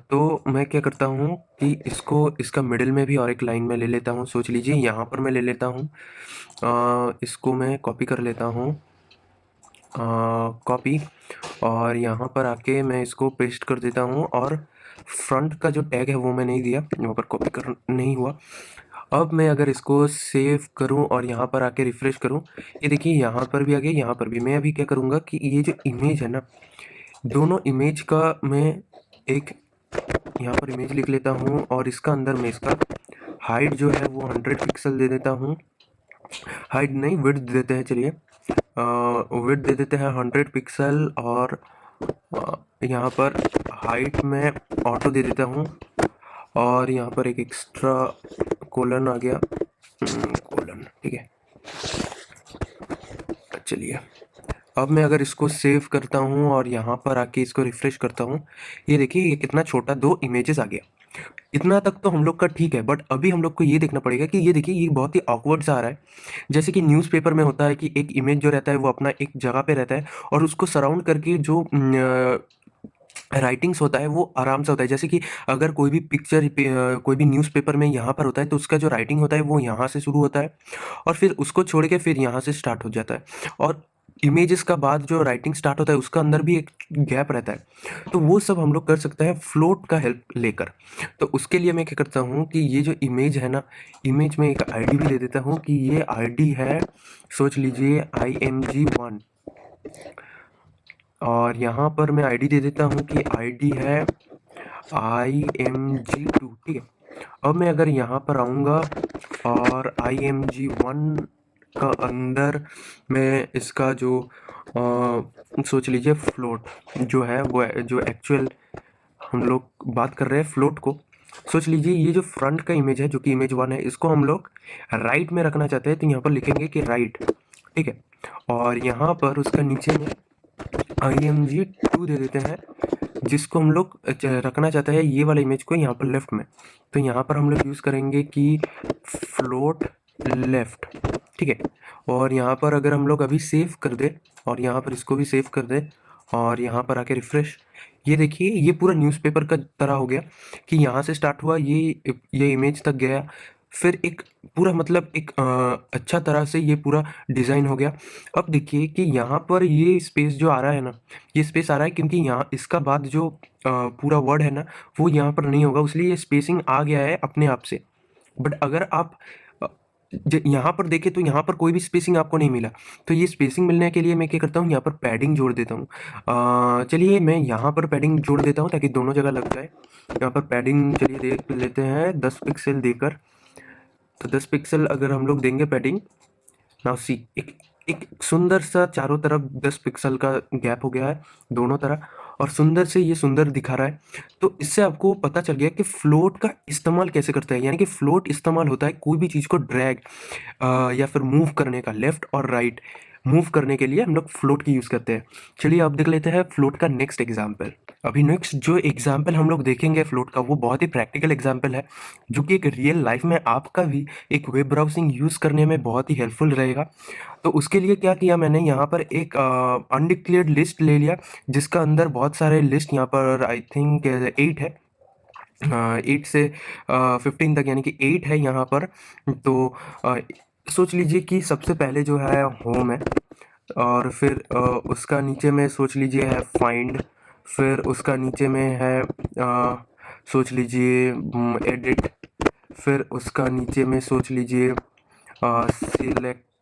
तो मैं क्या करता हूँ कि इसको, इसका मिडिल में भी और एक लाइन में ले लेता हूँ। सोच लीजिए यहाँ पर मैं ले लेता हूँ, इसको मैं कॉपी कर लेता हूँ, कॉपी, और यहाँ पर आके मैं इसको पेस्ट कर देता हूँ। और फ्रंट का जो टैग है वो मैं नहीं दिया, वहाँ पर कॉपी कर नहीं हुआ। अब मैं अगर इसको सेव करूं और यहाँ पर आके रिफ्रेश करूं, ये देखिए यहाँ पर भी आ गया, यहाँ पर भी। मैं अभी क्या करूँगा कि ये जो इमेज है ना, दोनों इमेज का मैं एक यहाँ पर इमेज लिख लेता हूँ और इसका अंदर में इसका हाइट जो है वो 100 पिक्सल दे देता हूँ। हाइट नहीं, विड्थ देते हैं, चलिए विड्थ दे देते हैं 100 पिक्सल। और यहाँ पर हाइट में ऑटो दे देता हूँ और यहाँ पर एक एक्स्ट्रा कोलन आ गया, कोलन, ठीक है। चलिए अब मैं अगर इसको सेव करता हूँ और यहाँ पर आके इसको रिफ्रेश करता हूँ, ये देखिए ये कितना छोटा 2 इमेजेस आ गया। इतना तक तो हम लोग का ठीक है, बट अभी हम लोग को ये देखना पड़ेगा कि ये देखिए ये बहुत ही ऑकवर्ड सा आ रहा है। जैसे कि न्यूज़पेपर में होता है कि एक इमेज जो रहता है वो अपना एक जगह पे रहता है और उसको सराउंड करके जो राइटिंग्स होता है वो आराम से होता है। जैसे कि अगर कोई भी पिक्चर पे कोई भी न्यूज़पेपर में यहाँ पर होता है तो उसका जो राइटिंग होता है वो यहाँ से शुरू होता है और फिर उसको छोड़ के फिर यहाँ से स्टार्ट हो जाता है। और इमेजेस का बाद जो राइटिंग स्टार्ट होता है उसका अंदर भी एक गैप रहता है। तो वो सब हम लोग कर सकते हैं फ्लोट का हेल्प लेकर। तो उसके लिए मैं क्या करता हूँ कि ये जो इमेज है ना, इमेज में एक आईडी भी दे देता हूँ कि ये आईडी है, सोच लीजिए IMG1। और यहाँ पर मैं आईडी दे देता हूँ कि आईडी है IMG2, ठीक है। अब मैं अगर यहाँ पर आऊँगा और IMG1 का अंदर मैं इसका जो सोच लीजिए फ्लोट जो है वो जो एक्चुअल हम लोग बात कर रहे हैं फ्लोट को, सोच लीजिए ये जो फ्रंट का इमेज है जो कि इमेज 1 है, इसको हम लोग राइट में रखना चाहते हैं। तो यहाँ पर लिखेंगे कि राइट, ठीक है। और यहाँ पर उसका नीचे में IMG2 दे देते हैं, जिसको हम लोग रखना चाहते हैं ये वाला इमेज को यहाँ पर लेफ्ट में। तो यहाँ पर हम लोग यूज़ करेंगे कि फ्लोट लेफ्ट, ठीक है। और यहाँ पर अगर हम लोग अभी सेव कर दे और यहाँ पर इसको भी सेव कर दे और यहाँ पर आके रिफ्रेश, ये देखिए ये पूरा न्यूज़पेपर का तरह हो गया कि यहाँ से स्टार्ट हुआ, ये इमेज तक गया, फिर एक पूरा मतलब एक अच्छा तरह से ये पूरा डिज़ाइन हो गया। अब देखिए कि यहाँ पर ये स्पेस जो आ रहा है ना, ये स्पेस आ रहा है क्योंकि यहाँ इसका बाद जो पूरा वर्ड है ना वो यहाँ पर नहीं होगा, इसलिए ये स्पेसिंग आ गया है अपने आप से। बट अगर आप यहाँ पर देखें तो यहाँ पर कोई भी स्पेसिंग आपको नहीं मिला। तो ये स्पेसिंग मिलने के लिए मैं क्या करता हूँ, यहाँ पर पैडिंग जोड़ देता हूँ। चलिए मैं यहाँ पर पैडिंग जोड़ देता हूँ ताकि दोनों जगह लग जाए। यहाँ पर पैडिंग चलिए देख लेते हैं 10 पिक्सल देकर। तो 10 पिक्सल अगर हम लोग देंगे पैडिंग, नाउ सी एक एक सुंदर सा चारों तरफ 10 पिक्सल का गैप हो गया है दोनों तरफ और सुंदर से ये सुंदर दिखा रहा है। तो इससे आपको पता चल गया कि फ्लोट का इस्तेमाल कैसे करते हैं। यानी कि फ्लोट इस्तेमाल होता है कोई भी चीज़ को ड्रैग या फिर मूव करने का, लेफ्ट और राइट मूव करने के लिए हम लोग फ्लोट की यूज़ करते हैं। चलिए अब देख लेते हैं फ्लोट का नेक्स्ट एग्जाम्पल। अभी नेक्स्ट जो एग्जाम्पल हम लोग देखेंगे फ्लोट का वो बहुत ही प्रैक्टिकल एग्जाम्पल है, जो कि एक रियल लाइफ में आपका भी एक वेब ब्राउजिंग यूज़ करने में बहुत ही हेल्पफुल रहेगा। तो उसके लिए क्या किया मैंने, यहाँ पर एक अनडिक्लेयर्ड लिस्ट ले लिया जिसका अंदर बहुत सारे लिस्ट यहाँ पर आई थिंक 8 है, 8 से 15 तक, यानी कि 8 है यहाँ पर। तो सोच लीजिए कि सबसे पहले जो है होम है और फिर उसका नीचे में सोच लीजिए है फाइंड, फिर उसका नीचे में है सोच लीजिए एडिट, फिर उसका नीचे में सोच लीजिए सिलेक्शन,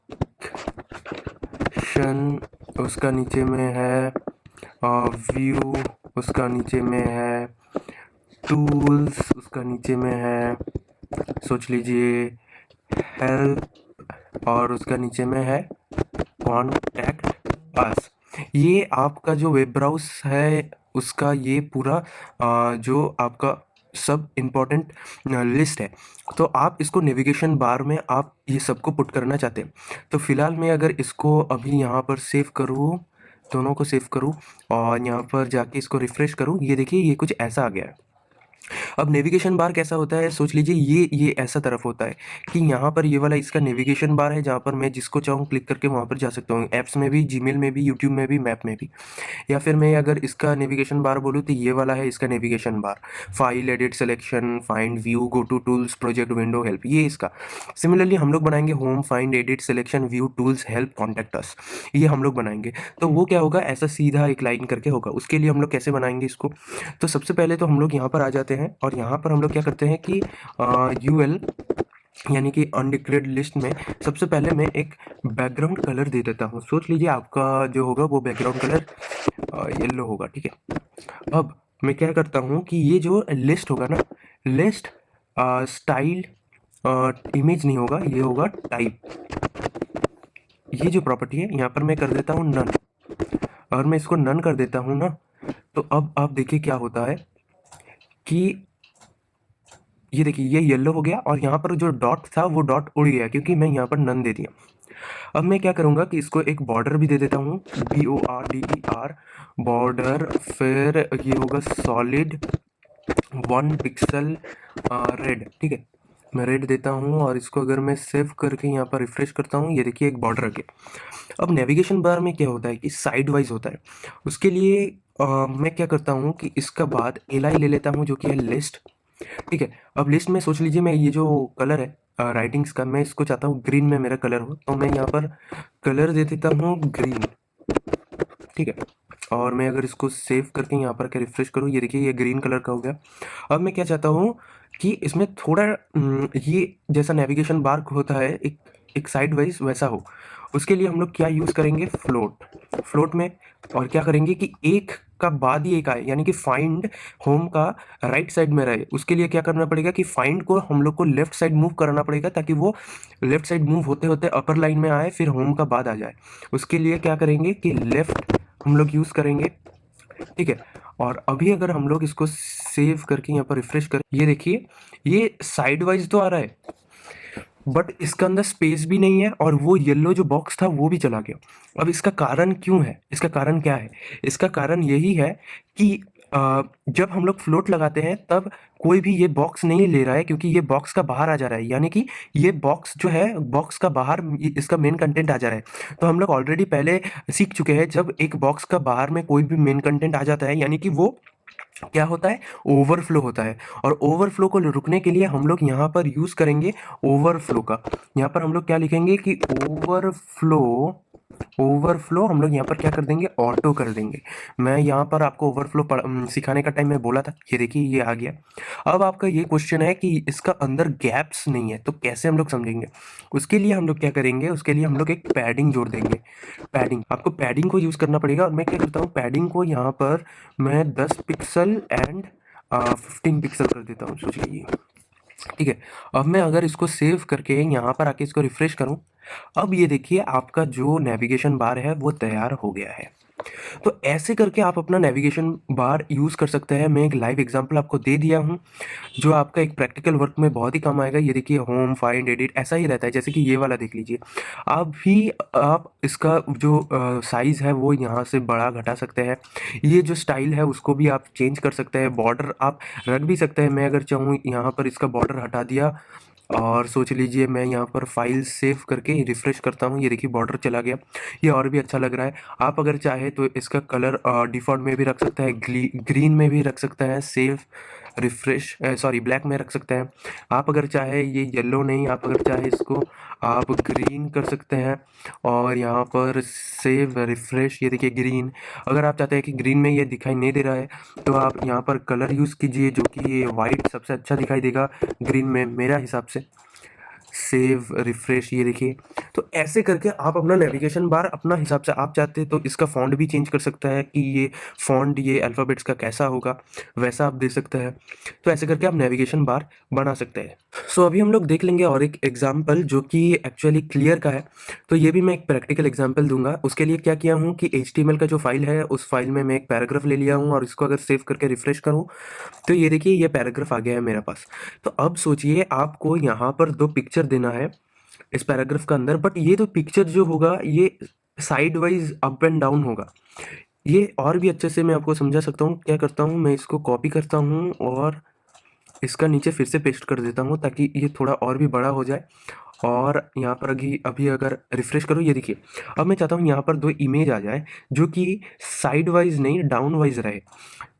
उसका नीचे में है व्यू, उसका नीचे में है टूल्स, उसका नीचे में है सोच लीजिए हेल्प और उसका नीचे में है कॉन्टैक्ट अस। ये आपका जो वेब ब्राउज है उसका ये पूरा जो आपका सब इम्पोर्टेंट लिस्ट है। तो आप इसको नेविगेशन बार में आप ये सबको पुट करना चाहते हैं। तो फिलहाल मैं अगर इसको अभी यहाँ पर सेव करूँ, दोनों को सेव करूँ और यहाँ पर जाके इसको रिफ्रेश करूँ, ये देखिए ये कुछ ऐसा आ गया है। अब नेविगेशन बार कैसा होता है, सोच लीजिए ये ऐसा तरफ होता है कि यहाँ पर ये वाला इसका नेविगेशन बार है जहाँ पर मैं जिसको चाहूँ क्लिक करके वहाँ पर जा सकता हूँ, ऐप्स में भी, जीमेल में भी, यूट्यूब में भी, मैप में भी। या फिर मैं अगर इसका नेविगेशन बार बोलूँ तो ये वाला है इसका navigation bar, file, edit, selection, find, view, go to tools, project, window, help, ये इसका। सिमिलरली हम लोग बनाएंगे home, find, edit, selection, view, tools, help, contact us, ये हम लोग बनाएंगे। तो वो क्या होगा, ऐसा सीधा एक लाइन करके होगा। उसके लिए हम लोग कैसे बनाएंगे इसको, तो सबसे पहले तो हम लोग यहाँ पर आ जाते हैं और यहाँ पर हम लोग क्या करते हैं कि UL यानी कि अनडिक्लेयर्ड लिस्ट में सबसे पहले मैं एक बैकग्राउंड कलर दे देता हूँ। सोच लीजिए आपका जो होगा वो बैकग्राउंड कलर येलो होगा, ठीक है। अब मैं क्या करता हूँ कि ये जो लिस्ट होगा ना, लिस्ट स्टाइल इमेज नहीं होगा, ये होगा टाइप। ये जो प्रॉपर्टी है यहाँ पर मैं कर देता हूँ नन, और मैं इसको नन कर देता हूँ ना, तो अब आप देखिए क्या होता है कि ये देखिए ये येलो हो गया और यहाँ पर जो डॉट था वो डॉट उड़ गया क्योंकि मैं यहाँ पर नन दे दिया। अब मैं क्या करूँगा कि इसको एक बॉर्डर भी दे देता हूँ, BORDER बॉर्डर, फिर ये होगा सॉलिड 1 पिक्सल रेड, ठीक है। मैं रेड देता हूँ और इसको अगर मैं सेव करके यहाँ पर रिफ्रेश करता हूँ, ये देखिए एक बॉर्डर आ गया। अब नेविगेशन बार में क्या होता है कि साइड वाइज होता है, उसके लिए मैं क्या करता हूँ कि इसका बाद LI ले लेता हूँ जो कि है लिस्ट, ठीक है। अब लिस्ट में सोच लीजिए मैं ये जो कलर है राइटिंग्स का, मैं इसको चाहता हूँ ग्रीन में मेरा कलर हो, तो मैं यहाँ पर कलर दे देता हूँ ग्रीन, ठीक है। और मैं अगर इसको सेव करके यहाँ पर के रिफ्रेश करूँ, ये देखिए ये ग्रीन कलर का हो गया। अब मैं क्या चाहता हूँ कि इसमें थोड़ा ये जैसा नेविगेशन बार होता है एक एक साइड वाइज वैसा हो। उसके लिए हम लोग क्या यूज़ करेंगे, फ्लोट में। और क्या करेंगे कि एक का बाद ही एक आए, यानी कि फाइंड होम का राइट साइड में रहे। उसके लिए क्या करना पड़ेगा कि फाइंड को हम लोग को लेफ्ट साइड मूव कराना पड़ेगा, ताकि वो लेफ्ट साइड मूव होते होते अपर लाइन में आए, फिर होम का बाद आ जाए। उसके लिए क्या करेंगे कि लेफ्ट हम लोग यूज़ करेंगे, ठीक है। और अभी अगर हम लोग इसको सेव करके यहाँ पर रिफ्रेश करें, ये देखिए ये साइड वाइज तो आ रहा है, बट इसका अंदर स्पेस भी नहीं है और वो येलो जो बॉक्स था वो भी चला गया। अब इसका कारण क्यों है, इसका कारण क्या है? इसका कारण यही है कि जब हम लोग फ्लोट लगाते हैं तब कोई भी ये बॉक्स नहीं ले रहा है, क्योंकि ये बॉक्स का बाहर आ जा रहा है, यानी कि ये बॉक्स जो है बॉक्स का बाहर इसका मेन कंटेंट आ जा रहा है। तो हम लोग ऑलरेडी पहले सीख चुके हैं, जब एक बॉक्स का बाहर में कोई भी मेन कंटेंट आ जाता है, यानी कि वो क्या होता है, ओवरफ्लो होता है। और ओवरफ्लो को रुकने के लिए हम लोग यहाँ पर यूज़ करेंगे ओवरफ्लो का। यहाँ पर हम लोग क्या लिखेंगे कि ओवरफ्लो, ओवरफ्लो हम लोग यहाँ पर क्या कर देंगे, ऑटो कर देंगे। मैं यहाँ पर आपको ओवरफ्लो सिखाने का टाइम मैं बोला था, ये देखिए ये आ गया। अब आपका ये क्वेश्चन है कि इसका अंदर गैप्स नहीं है, तो कैसे हम लोग समझेंगे? उसके लिए हम लोग क्या करेंगे, उसके लिए हम लोग एक पैडिंग जोड़ देंगे। पैडिंग, आपको पैडिंग को यूज़ करना पड़ेगा। और मैं क्या करता हूँ, पैडिंग को यहाँ पर मैं 10 पिक्सल एंड 15 पिक्सल कर देता हूँ, सोच लीजिए, ठीक है। अब मैं अगर इसको सेव करके यहाँ पर आके इसको रिफ्रेश करूँ, अब ये देखिए आपका जो नेविगेशन बार है वो तैयार हो गया है। तो ऐसे करके आप अपना नेविगेशन बार यूज़ कर सकते हैं। मैं एक लाइव एग्जांपल आपको दे दिया हूँ, जो आपका एक प्रैक्टिकल वर्क में बहुत ही काम आएगा। ये देखिए होम, फाइंड, एडिट ऐसा ही रहता है, जैसे कि ये वाला देख लीजिए। अभी आप इसका जो साइज़ है वो यहाँ से बड़ा घटा सकते हैं। ये जो स्टाइल है उसको भी आप चेंज कर सकते हैं। बॉर्डर आप रख भी सकते हैं। मैं अगर चाहूँ यहाँ पर इसका बॉर्डर हटा दिया, और सोच लीजिए मैं यहाँ पर फाइल सेव करके रिफ्रेश करता हूँ, ये देखिए बॉर्डर चला गया। ये और भी अच्छा लग रहा है। आप अगर चाहे तो इसका कलर डिफ़ॉल्ट में भी रख सकते हैं, ग्रीन में भी रख सकते हैं, सेव रिफ्रेश सॉरी ब्लैक में रख सकते हैं। आप अगर चाहे ये येलो नहीं, आप अगर चाहे इसको आप ग्रीन कर सकते हैं। और यहाँ पर सेव रिफ्रेश, ये देखिए ग्रीन। अगर आप चाहते हैं कि ग्रीन में ये दिखाई नहीं दे रहा है, तो आप यहाँ पर कलर यूज़ कीजिए, जो कि ये वाइट सबसे अच्छा दिखाई देगा ग्रीन में मेरा हिसाब से। सेव रिफ्रेश, ये देखिए। तो ऐसे करके आप अपना नेविगेशन बार अपना हिसाब से, आप चाहते हैं तो इसका फ़ॉन्ट भी चेंज कर सकता है कि ये फ़ॉन्ट ये अल्फ़ाबेट्स का कैसा होगा, वैसा आप दे सकते हैं। तो ऐसे करके आप नेविगेशन बार बना सकते हैं। सो अभी हम लोग देख लेंगे और एक एग्जांपल जो कि एक्चुअली क्लियर का है। तो ये भी मैं एक प्रैक्टिकल एग्जांपल दूंगा। उसके लिए क्या किया हूँ कि HTML का जो फाइल है उस फाइल में मैं एक पैराग्राफ ले लिया हूँ, और इसको अगर सेव करके रिफ्रेश करूँ तो ये देखिए ये पैराग्राफ आ गया है मेरे पास। तो अब सोचिए आपको यहाँ पर 2 पिक्चर देना है इस पैराग्राफ का अंदर, बट ये तो पिक्चर जो होगा ये side wise up and down होगा। ये और भी अच्छे से मैं आपको समझा सकता हूँ। क्या करता हूँ, मैं इसको कॉपी करता हूँ और इसका नीचे फिर से पेस्ट कर देता हूँ, ताकि ये थोड़ा और भी बड़ा हो जाए। और यहाँ पर अभी अभी अगर रिफ्रेश करूँ, ये देखिए अब मैं चाहता हूँ यहाँ पर 2 इमेज आ जाए जो कि साइड वाइज नहीं डाउन वाइज रहे।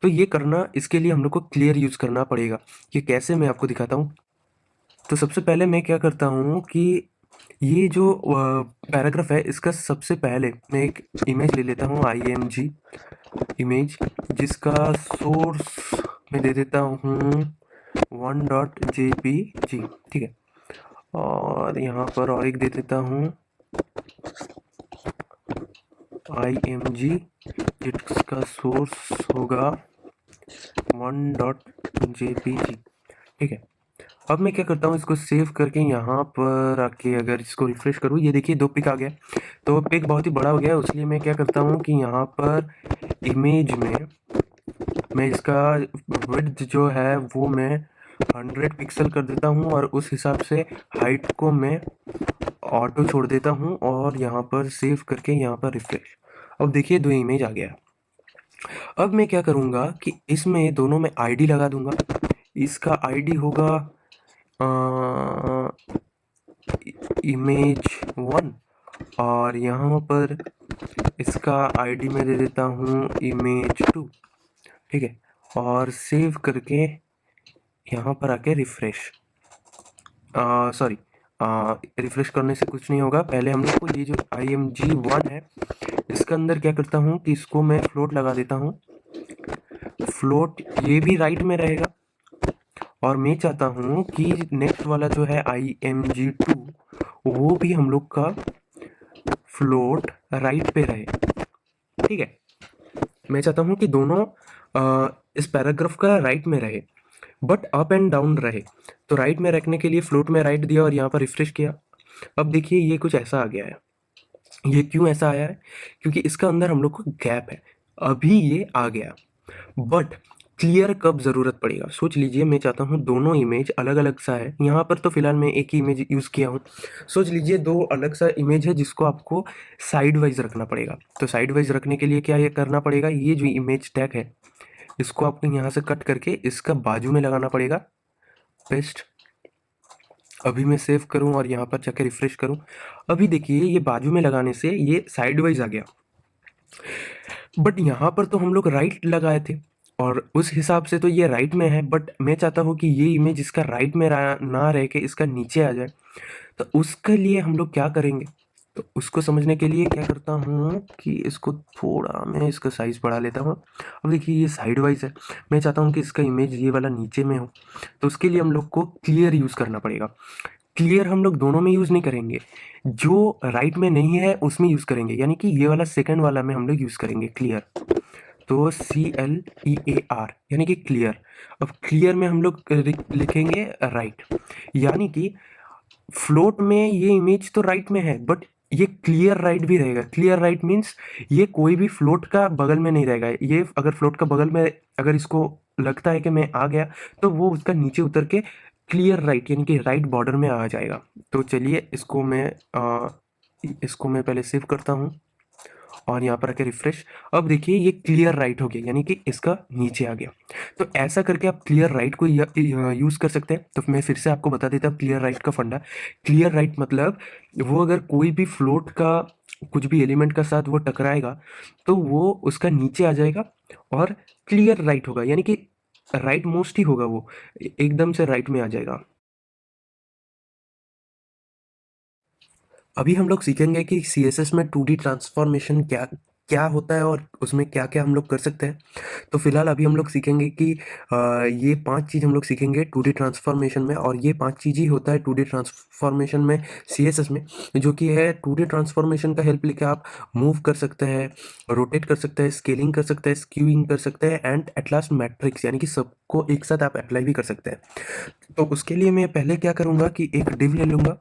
तो ये करना, इसके लिए हम लोग को क्लियर यूज़ करना पड़ेगा। ये कैसे, मैं आपको दिखाता हूँ। तो सबसे पहले मैं क्या करता हूँ कि ये जो पैराग्राफ है इसका सबसे पहले मैं एक इमेज ले लेता हूँ, IMG इमेज, जिसका सोर्स मैं दे देता हूँ 1.jpg, ठीक है। और यहाँ पर और एक दे देता हूँ IMG, जिसका सोर्स होगा 1.jpg, ठीक है। अब मैं क्या करता हूँ, इसको सेव करके यहाँ पर आके अगर इसको रिफ्रेश करूँ, ये देखिए 2 पिक आ गया। तो पिक बहुत ही बड़ा हो गया, इसलिए मैं क्या करता हूँ कि यहाँ पर इमेज में मैं इसका विड्थ जो है वो मैं 100 पिक्सल कर देता हूँ, और उस हिसाब से हाइट को मैं ऑटो छोड़ देता हूँ और यहाँ पर सेव करके यहाँ पर रिफ्रेश। अब देखिए 2 इमेज आ गया। अब मैं क्या करूँगा कि इसमें दोनों में आईडी लगा दूंगा। इसका आईडी होगा इमेज 1 और यहाँ पर इसका आईडी मैं दे देता हूँ इमेज 2, ठीक है। और सेव करके यहाँ पर आके रिफ्रेश, सॉरी, रिफ्रेश करने से कुछ नहीं होगा। पहले हम लोग को ये जो img1 है इसके अंदर क्या करता हूँ कि इसको मैं फ्लोट लगा देता हूँ। फ्लोट ये भी राइट में रहेगा और मैं चाहता हूँ कि नेक्स्ट वाला जो है img2 वो भी हम लोग का फ्लोट राइट पे रहे, ठीक है। मैं चाहता हूँ कि दोनों इस पैराग्राफ का राइट में रहे बट अप एंड डाउन रहे। तो राइट में रखने के लिए फ्लोट में राइट दिया और यहाँ पर रिफ्रेश किया। अब देखिए ये कुछ ऐसा आ गया है। ये क्यों ऐसा आया है? क्योंकि इसका अंदर हम लोग को गैप है। अभी ये आ गया बट क्लियर कब ज़रूरत पड़ेगा? सोच लीजिए मैं चाहता हूँ दोनों इमेज अलग अलग सा है। यहाँ पर तो फिलहाल मैं एक ही इमेज यूज़ किया हूँ। सोच लीजिए 2 अलग सा इमेज है जिसको आपको साइड वाइज रखना पड़ेगा। तो साइड वाइज रखने के लिए क्या ये करना पड़ेगा, ये जो इमेज टैग है इसको आपको यहाँ से कट करके इसका बाजू में लगाना पड़ेगा, पेस्ट। अभी मैं सेव करूँ और यहाँ पर जाकर रिफ्रेश करूँ। अभी देखिए ये बाजू में लगाने से ये साइड वाइज आ गया बट यहाँ पर तो हम लोग राइट लगाए थे और उस हिसाब से तो ये राइट में है। बट मैं चाहता हूँ कि ये इमेज इसका राइट में ना रह के इसका नीचे आ जाए। तो उसके लिए हम लोग क्या करेंगे, तो उसको समझने के लिए क्या करता हूँ कि इसको थोड़ा मैं इसका साइज़ बढ़ा लेता हूँ। अब देखिए ये साइड वाइज है, मैं चाहता हूँ कि इसका इमेज ये वाला नीचे में हो। तो उसके लिए हम लोग को क्लियर यूज़ करना पड़ेगा। क्लियर हम लोग दोनों में यूज़ नहीं करेंगे, जो राइट में नहीं है उसमें यूज़ करेंगे, यानी कि ये वाला सेकंड वाला में हम लोग यूज़ करेंगे क्लियर। तो CLEAR यानी कि क्लियर। अब क्लियर में हम लोग लिखेंगे राइट, यानी कि फ्लोट में ये इमेज तो राइट में है बट ये क्लियर राइट भी रहेगा। क्लियर राइट मीन्स ये कोई भी फ्लोट का बगल में नहीं रहेगा। ये अगर फ्लोट का बगल में अगर इसको लगता है कि मैं आ गया तो वो उसका नीचे उतर के क्लियर राइट यानी कि राइट बॉर्डर में आ जाएगा। तो चलिए इसको मैं पहले सेव करता हूँ और यहाँ पर आके रिफ्रेश। अब देखिए ये क्लियर राइट हो गया यानी कि इसका नीचे आ गया। तो ऐसा करके आप क्लियर राइट को यूज़ कर सकते हैं। तो मैं फिर से आपको बता देता हूँ क्लियर राइट का फंडा। क्लियर राइट मतलब वो अगर कोई भी फ्लोट का कुछ भी एलिमेंट का साथ वो टकराएगा तो वो उसका नीचे आ जाएगा और क्लियर राइट होगा, यानी कि राइट मोस्ट ही होगा, वो एकदम से राइट में आ जाएगा। अभी हम लोग सीखेंगे कि CSS में 2D ट्रांसफॉर्मेशन क्या क्या होता है और उसमें क्या क्या हम लोग कर सकते हैं। तो फिलहाल अभी हम लोग सीखेंगे कि ये 5 चीज़ हम लोग सीखेंगे 2D ट्रांसफॉर्मेशन में, और ये 5 चीज़ ही होता है 2D ट्रांसफॉर्मेशन में CSS में, जो कि है 2D ट्रांसफॉर्मेशन का हेल्प लेके आप मूव कर सकते हैं, रोटेट कर सकते हैं, स्केलिंग कर सकते हैं, स्क्यूइंग कर सकते हैं एंड एट लास्ट मैट्रिक्स, यानी कि सबको एक साथ आप अप्लाई भी कर सकते हैं। तो उसके लिए मैं पहले क्या करूँगा कि एक डिव ले लूँगा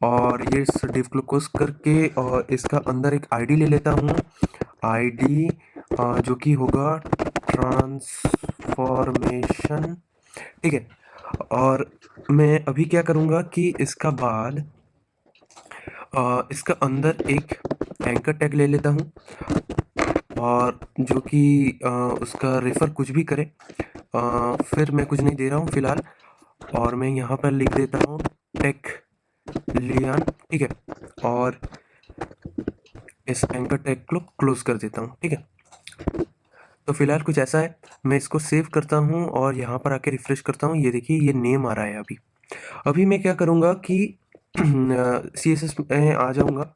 और ये इस डिव क्लोज करके और इसका अंदर एक आईडी ले लेता हूँ। आईडी जो कि होगा ट्रांसफॉर्मेशन, ठीक है। और मैं अभी क्या करूँगा कि इसका बाद इसका अंदर एक एंकर टैग ले लेता हूँ और जो कि उसका रेफर कुछ भी करे। फिर मैं कुछ नहीं दे रहा हूँ फिलहाल, और मैं यहाँ पर लिख देता हूँ टेक लियान, ठीक है। और इस एंकर टैग को क्लोज कर देता हूँ, ठीक है। तो फिलहाल कुछ ऐसा है। मैं इसको सेव करता हूँ और यहाँ पर आके रिफ्रेश करता हूँ। ये देखिए ये नेम आ रहा है। अभी मैं क्या करूँगा कि CSS में आ जाऊँगा।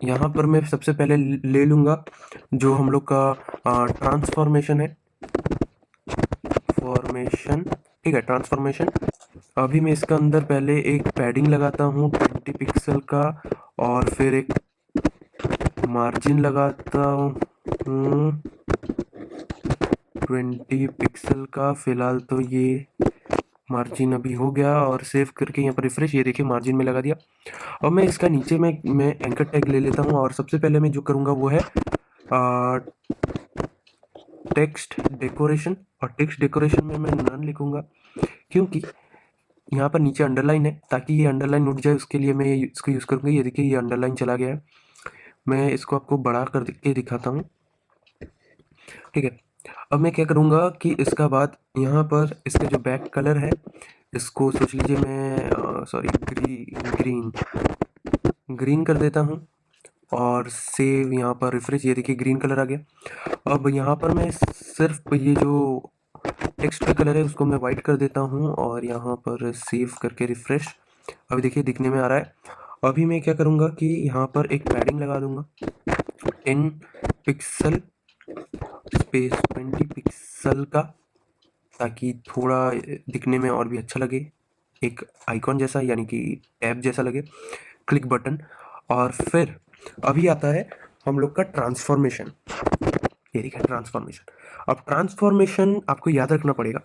यहाँ पर मैं सबसे पहले ले लूँगा जो हम लोग का ट्रांसफॉर्मेशन है, फॉर्मेशन, ठीक है, ट्रांसफॉर्मेशन। अभी मैं इसका अंदर पहले एक पैडिंग लगाता हूँ 20 पिक्सल का और फिर एक मार्जिन लगाता हूँ 20 पिक्सल का। फिलहाल तो ये मार्जिन अभी हो गया और सेव करके यहाँ पर रिफ्रेश, ये देखिए मार्जिन में लगा दिया। अब मैं इसका नीचे में मैं एंकर टैग ले लेता हूँ और सबसे पहले मैं जो करूँगा वो है टेक्स्ट डेकोरेशन। और टेक्स्ट डेकोरेशन में मैं नन लिखूँगा क्योंकि यहाँ पर नीचे अंडरलाइन है, ताकि ये अंडरलाइन उठ जाए उसके लिए मैं इसको यूज़ करूँगा। ये देखिए ये अंडरलाइन चला गया है। मैं इसको आपको बड़ा कर के दिखाता हूँ, ठीक है। अब मैं क्या करूँगा कि इसका बाद यहाँ पर इसका जो बैक कलर है इसको सोच लीजिए मैं सॉरी ग्रीन ग्रीन कर देता हूँ और सेव यहाँ पर रिफ्रेश। ये देखिए ग्रीन कलर आ गया। अब यहाँ पर मैं सिर्फ ये जो टेक्स्ट का कलर है उसको मैं वाइट कर देता हूँ और यहाँ पर सेव करके रिफ्रेश। अभी देखिए दिखने में आ रहा है। अभी मैं क्या करूँगा कि यहाँ पर एक पैडिंग लगा दूँगा 10 पिक्सल स्पेस 20 पिक्सल का, ताकि थोड़ा दिखने में और भी अच्छा लगे, एक आइकॉन जैसा यानी कि टैब जैसा लगे, क्लिक बटन। और फिर अभी आता है हम लोग का ट्रांसफॉर्मेशन। ये देखिए ट्रांसफॉर्मेशन। अब ट्रांसफॉर्मेशन आपको याद रखना पड़ेगा।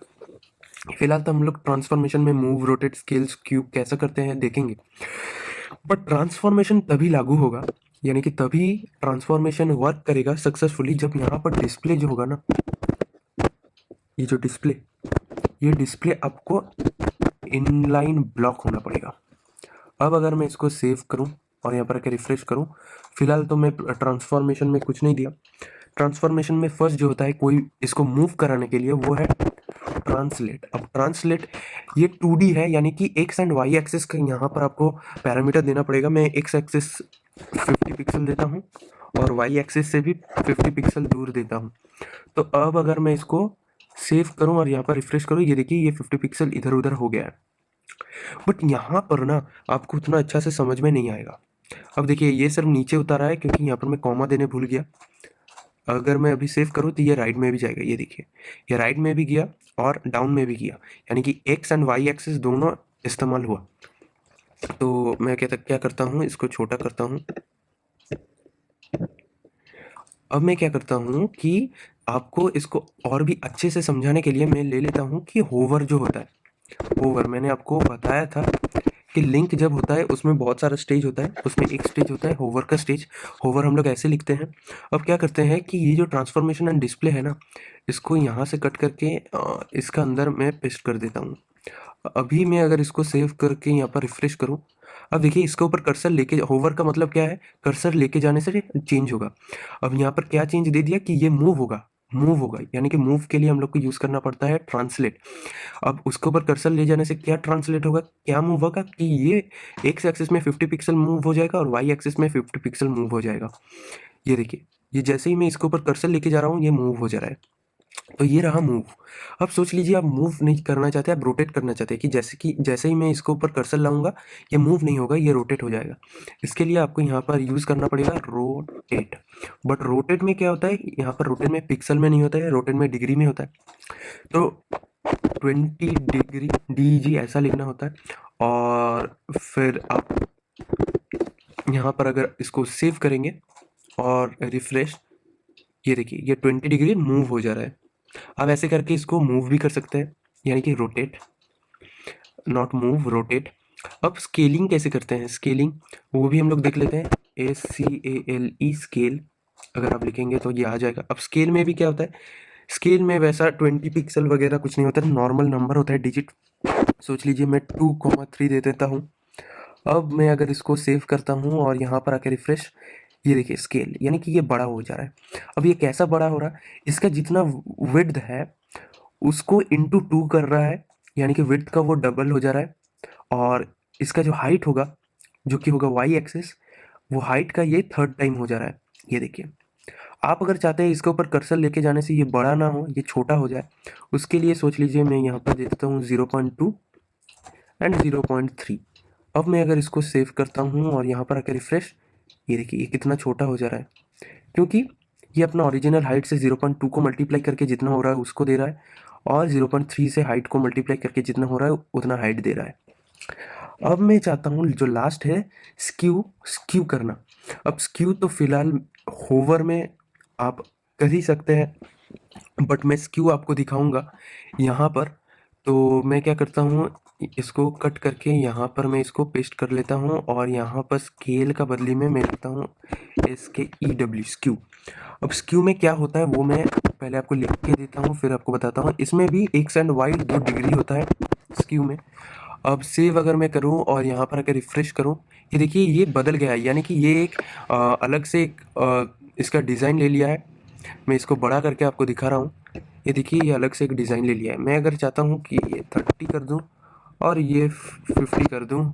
फिलहाल तो हम लोग ट्रांसफॉर्मेशन में मूव, रोटेट, स्केल, क्यूब कैसे करते हैं देखेंगे, बट ट्रांसफॉर्मेशन तभी लागू होगा, यानी कि तभी ट्रांसफॉर्मेशन वर्क करेगा सक्सेसफुली जब यहाँ पर डिस्प्ले जो होगा ना, ये जो डिस्प्ले, ये डिस्प्ले आपको इनलाइन ब्लॉक होना पड़ेगा। अब अगर मैं इसको सेव करूं और यहाँ पर आकर रिफ्रेश करूं, फिलहाल तो मैं ट्रांसफॉर्मेशन में कुछ नहीं दिया। ट्रांसफॉर्मेशन में फर्स्ट जो होता है कोई इसको मूव कराने के लिए वो है ट्रांसलेट। अब ट्रांसलेट ये 2D है, यानी कि एक्स एंड वाई एक्सिस का यहाँ पर आपको पैरामीटर देना पड़ेगा। मैं एक्स एक्सिस 50 पिक्सल देता हूँ और वाई एक्सिस से भी 50 पिक्सल दूर देता हूँ। तो अब अगर मैं इसको सेव करूँ और यहाँ पर रिफ्रेश करूँ, ये देखिए ये 50 पिक्सल इधर उधर हो गया है। बट यहाँ पर ना आपको उतना अच्छा से समझ में नहीं आएगा। अब देखिए ये सिर्फ नीचे उतारा है क्योंकि यहाँ पर मैं कॉमा देने भूल गया। अगर मैं अभी सेव करूँ तो ये राइट में भी जाएगा। ये देखिए ये राइट में भी गया और डाउन में भी गया, यानी कि एक्स एंड वाई एक्सिस दोनों इस्तेमाल हुआ। तो मैं क्या करता हूँ, इसको छोटा करता हूँ। अब मैं क्या करता हूँ कि आपको इसको और भी अच्छे से समझाने के लिए मैं ले लेता हूँ कि होवर जो होता है, होवर मैंने आपको बताया था कि लिंक जब होता है उसमें बहुत सारा स्टेज होता है, उसमें एक स्टेज होता है होवर का स्टेज। होवर हम लोग ऐसे लिखते हैं। अब क्या करते हैं कि ये जो ट्रांसफॉर्मेशन एंड डिस्प्ले है ना, इसको यहाँ से कट करके इसका अंदर मैं पेस्ट कर देता हूँ। अभी मैं अगर इसको सेव करके यहाँ पर रिफ्रेश करूँ, अब देखिए इसके ऊपर कर्सर लेके, होवर का मतलब क्या है, कर्सर लेके जाने से चेंज होगा। अब यहाँ पर क्या चेंज दे दिया कि ये मूव होगा, मूव होगा, यानी कि मूव के लिए हम लोग को यूज़ करना पड़ता है ट्रांसलेट। अब उसके ऊपर कर्सर ले जाने से क्या ट्रांसलेट होगा, क्या मूव होगा कि ये एक्स एक्सिस में 50 पिक्सल मूव हो जाएगा और वाई एक्सिस में 50 पिक्सल मूव हो जाएगा। ये देखिए ये जैसे ही मैं इसके ऊपर कर्सर लेके जा रहा हूँ ये मूव हो जा रहा है। तो ये रहा मूव। अब सोच लीजिए आप मूव नहीं करना चाहते, आप रोटेट करना चाहते हैं कि जैसे ही मैं इसके ऊपर कर्सर लाऊंगा ये मूव नहीं होगा, ये रोटेट हो जाएगा। इसके लिए आपको यहाँ पर यूज़ करना पड़ेगा रोटेट। बट रोटेट में क्या होता है, यहाँ पर रोटेट में पिक्सल में नहीं होता है, रोटेट में डिग्री में होता है। तो 20 डिग्री DG ऐसा लिखना होता है। और फिर आप यहाँ पर अगर इसको सेव करेंगे और रिफ्रेश, ये देखिए ये 20 डिग्री मूव हो जा रहा है। आप ऐसे करके इसको मूव भी कर सकते हैं, यानी कि रोटेट, नॉट मूव, रोटेट। अब स्केलिंग कैसे करते हैं, स्केलिंग वो भी हम लोग देख लेते हैं। SCALE स्केल अगर आप लिखेंगे तो ये आ जाएगा। अब स्केल में भी क्या होता है, स्केल में वैसा 20 पिक्सल वगैरह कुछ नहीं होता है, नॉर्मल नंबर होता है, डिजिट। सोच लीजिए मैं 2,3 दे देता हूँ। अब मैं अगर इसको सेव करता हूँ और यहाँ पर आकर रिफ्रेश, ये देखिए स्केल, यानी कि ये बड़ा हो जा रहा है। अब ये कैसा बड़ा हो रहा है, इसका जितना विड्थ है उसको इंटू 2 कर रहा है, यानी कि विड्थ का वो डबल हो जा रहा है। और इसका जो हाइट होगा, जो कि होगा वाई एक्सिस, वो हाइट का ये थर्ड टाइम हो जा रहा है। ये देखिए आप अगर चाहते हैं इसके ऊपर कर्सर लेके जाने से ये बड़ा ना हो, ये छोटा हो जाए, उसके लिए सोच लीजिए मैं यहाँ पर दे देता हूँ 0.2 एंड 0.3। अब मैं अगर इसको सेव करता हूँ और यहाँ पर आकर रिफ्रेश, ये देखिए ये कितना छोटा हो जा रहा है, क्योंकि ये अपना ओरिजिनल हाइट से 0.2 को मल्टीप्लाई करके जितना हो रहा है उसको दे रहा है, और 0.3 से हाइट को मल्टीप्लाई करके जितना हो रहा है उतना हाइट दे रहा है। अब मैं चाहता हूँ जो लास्ट है स्क्यू करना। अब स्क्यू तो फिलहाल होवर में आप कर ही सकते हैं, बट मैं स्क्यू आपको दिखाऊंगा यहाँ पर। तो मैं क्या करता हूँ, इसको कट करके यहाँ पर मैं इसको पेस्ट कर लेता हूँ और यहाँ पर स्केल का बदले में मैं लिखता हूँ SKEW स्क्यू। अब स्क्यू में क्या होता है वो मैं पहले आपको लिख के देता हूँ, फिर आपको बताता हूँ। इसमें भी एक्स एंड वाई 2 डिग्री होता है स्क्यू में। अब सेव अगर मैं करूं और यहाँ पर अगर रिफ्रेश करूं, ये देखिए ये बदल गया है, यानी कि ये एक अलग से एक इसका डिज़ाइन ले लिया है। मैं इसको बड़ा करके आपको दिखा रहा हूँ। ये देखिए ये अलग से एक डिज़ाइन ले लिया है। मैं अगर चाहता हूँ कि ये 30 कर दूँ और ये 50 कर दूँ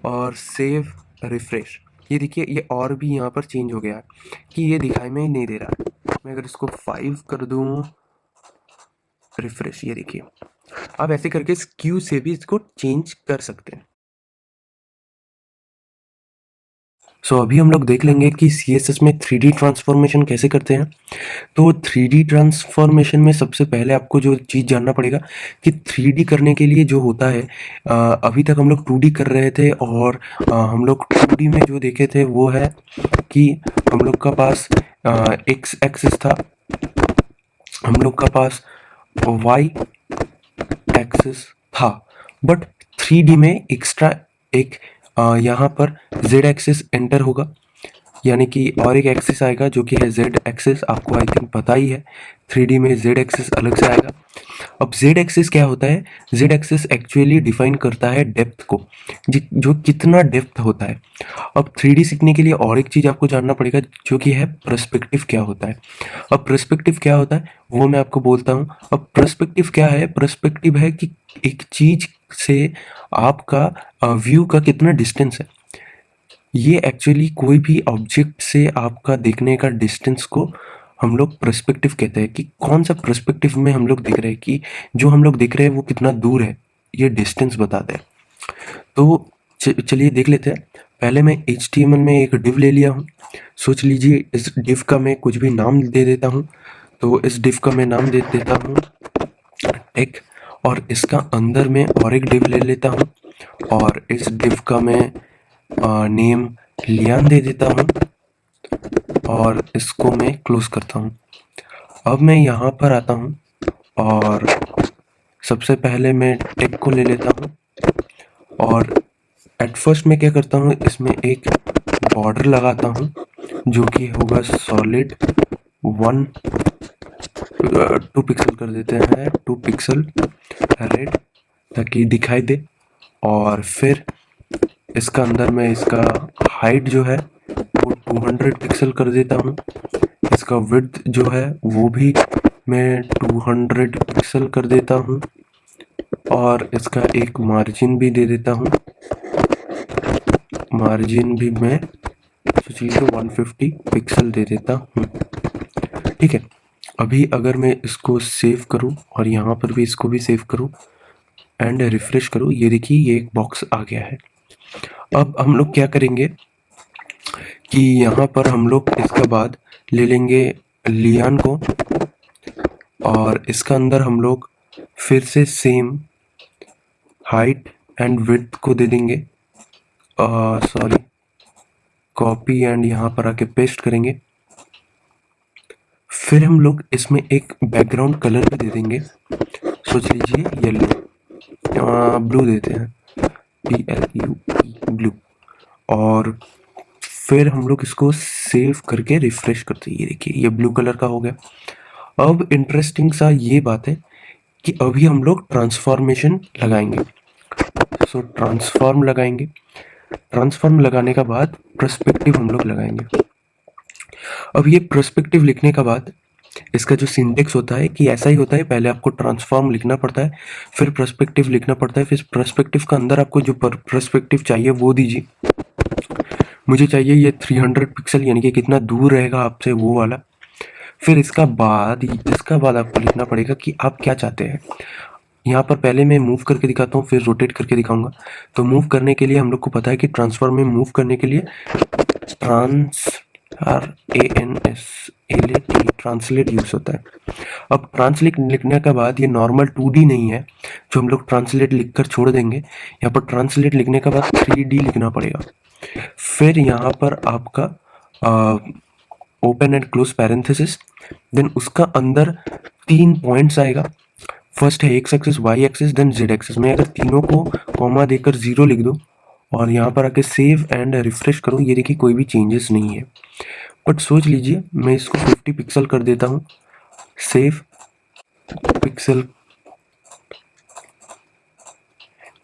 और सेव रिफ्रेश, ये देखिए ये और भी यहाँ पर चेंज हो गया है कि ये दिखाई में ही नहीं दे रहा है। मैं अगर इसको 5 कर दूँ रिफ्रेश, ये देखिए आप ऐसे करके इस क्यू से भी इसको चेंज कर सकते हैं। सो अभी हम लोग देख लेंगे कि CSS में 3D ट्रांसफॉर्मेशन कैसे करते हैं। तो 3D ट्रांसफॉर्मेशन में सबसे पहले आपको जो चीज़ जानना पड़ेगा कि 3D करने के लिए जो होता है, अभी तक हम लोग 2D कर रहे थे और हम लोग 2D में जो देखे थे वो है कि हम लोग का पास एक्स एक्सिस था, हम लोग का पास वाई एक्सिस था, बट 3D में एक्स्ट्रा एक यहाँ पर z एक्सिस एंटर होगा, यानी कि और एक एक्सिस आएगा जो कि है z एक्सिस। आपको आई थिंक पता ही है 3D में z एक्सिस अलग से आएगा। अब z एक्सिस क्या होता है? z एक्सिस एक्चुअली डिफाइन करता है डेप्थ को, जो कितना डेप्थ होता है। अब 3D सीखने के लिए और एक चीज़ आपको जानना पड़ेगा जो कि है पर्सपेक्टिव क्या होता है। अब पर्सपेक्टिव क्या होता है वो मैं आपको बोलता हूँ। अब पर्सपेक्टिव क्या है? पर्सपेक्टिव है कि एक चीज़ से आपका व्यू का कितना डिस्टेंस है। ये एक्चुअली कोई भी ऑब्जेक्ट से आपका देखने का डिस्टेंस को हम लोग पर्सपेक्टिव कहते हैं, कि कौन सा पर्सपेक्टिव में हम लोग देख रहे हैं, कि जो हम लोग देख रहे हैं वो कितना दूर है, ये डिस्टेंस बताते हैं। तो चलिए देख लेते हैं। पहले मैं HTML में एक डिव ले लिया हूँ। सोच लीजिए इस डिव का मैं कुछ भी नाम दे देता हूँ। तो इस डिव का मैं नाम दे देता हूँ टेक, और इसका अंदर में और एक डिव ले लेता हूँ और इस डिव का मैं नेम लियान दे देता हूँ और इसको मैं क्लोज करता हूँ। अब मैं यहाँ पर आता हूँ और सबसे पहले मैं टेक को ले लेता हूँ और एट फर्स्ट मैं क्या करता हूँ, इसमें एक बॉर्डर लगाता हूँ जो कि होगा सॉलिड 2 पिक्सल कर देते हैं, 2 पिक्सल रेड, ताकि दिखाई दे। और फिर इसका अंदर में इसका हाइट जो है वो 200 पिक्सल कर देता हूँ। इसका विड्थ जो है वो भी मैं 200 पिक्सल कर देता हूँ और इसका एक मार्जिन भी दे देता हूँ। मार्जिन भी मैं सोचिए तो 150 पिक्सल दे देता हूँ। ठीक है, अभी अगर मैं इसको सेव करूँ और यहाँ पर भी इसको भी सेव करूँ एंड रिफ्रेश करूँ, ये देखिए ये एक बॉक्स आ गया है। अब हम लोग क्या करेंगे कि यहाँ पर हम लोग इसके बाद ले लेंगे लियान को और इसका अंदर हम लोग फिर से सेम हाइट एंड विड्थ को दे देंगे, सॉरी कॉपी एंड यहाँ पर आके पेस्ट करेंगे। फिर हम लोग इसमें एक बैकग्राउंड कलर भी दे देंगे, सोच लीजिए येलो, ब्लू देते हैं, BLU ब्लू। और फिर हम लोग इसको सेव करके रिफ्रेश करते हैं, ये देखिए ये ब्लू कलर का हो गया। अब इंटरेस्टिंग सा ये बात है कि अभी हम लोग ट्रांसफॉर्मेशन लगाएंगे। सो ट्रांसफॉर्म लगाएंगे, ट्रांसफॉर्म लगाने का बाद पर्सपेक्टिव हम लोग लगाएंगे। अब ये पर्सपेक्टिव लिखने का बाद इसका जो सिंटेक्स होता है कि ऐसा ही होता है, पहले आपको ट्रांसफॉर्म लिखना पड़ता है, फिर पर्सपेक्टिव लिखना पड़ता है, फिर पर्सपेक्टिव का अंदर आपको जो पर्सपेक्टिव चाहिए वो दीजिए। मुझे चाहिए ये 300 पिक्सल, यानी कि कितना दूर रहेगा आपसे वो वाला। फिर इसका बाद आपको लिखना पड़ेगा कि आप क्या चाहते हैं। यहाँ पर पहले मैं मूव करके दिखाता हूँ, फिर रोटेट करके दिखाऊंगा। तो मूव करने के लिए हम लोग को पता है कि ट्रांसफॉर्म में मूव करने के लिए ट्रांसलेट यूज होता है। अब ट्रांसलेट लिखने के बाद ये नॉर्मल 2D नहीं है जो हम लोग ट्रांसलेट लिखकर छोड़ देंगे। यहाँ पर ट्रांसलेट लिखने के बाद 3D लिखना पड़ेगा। फिर यहाँ पर आपका open and close parenthesis, then उसका अंदर 3 पॉइंट्स आएगा। फर्स्ट है X axis, Y axis, then Z axis. मैं अगर तीनों को कॉमा देकर 0 लिख दूँ और यहाँ पर आके सेव एंड रिफ्रेश करूँ, ये देखिए कोई भी चेंजेस नहीं है। बट सोच लीजिए मैं इसको 50 पिक्सल कर देता हूँ, सेव पिक्सल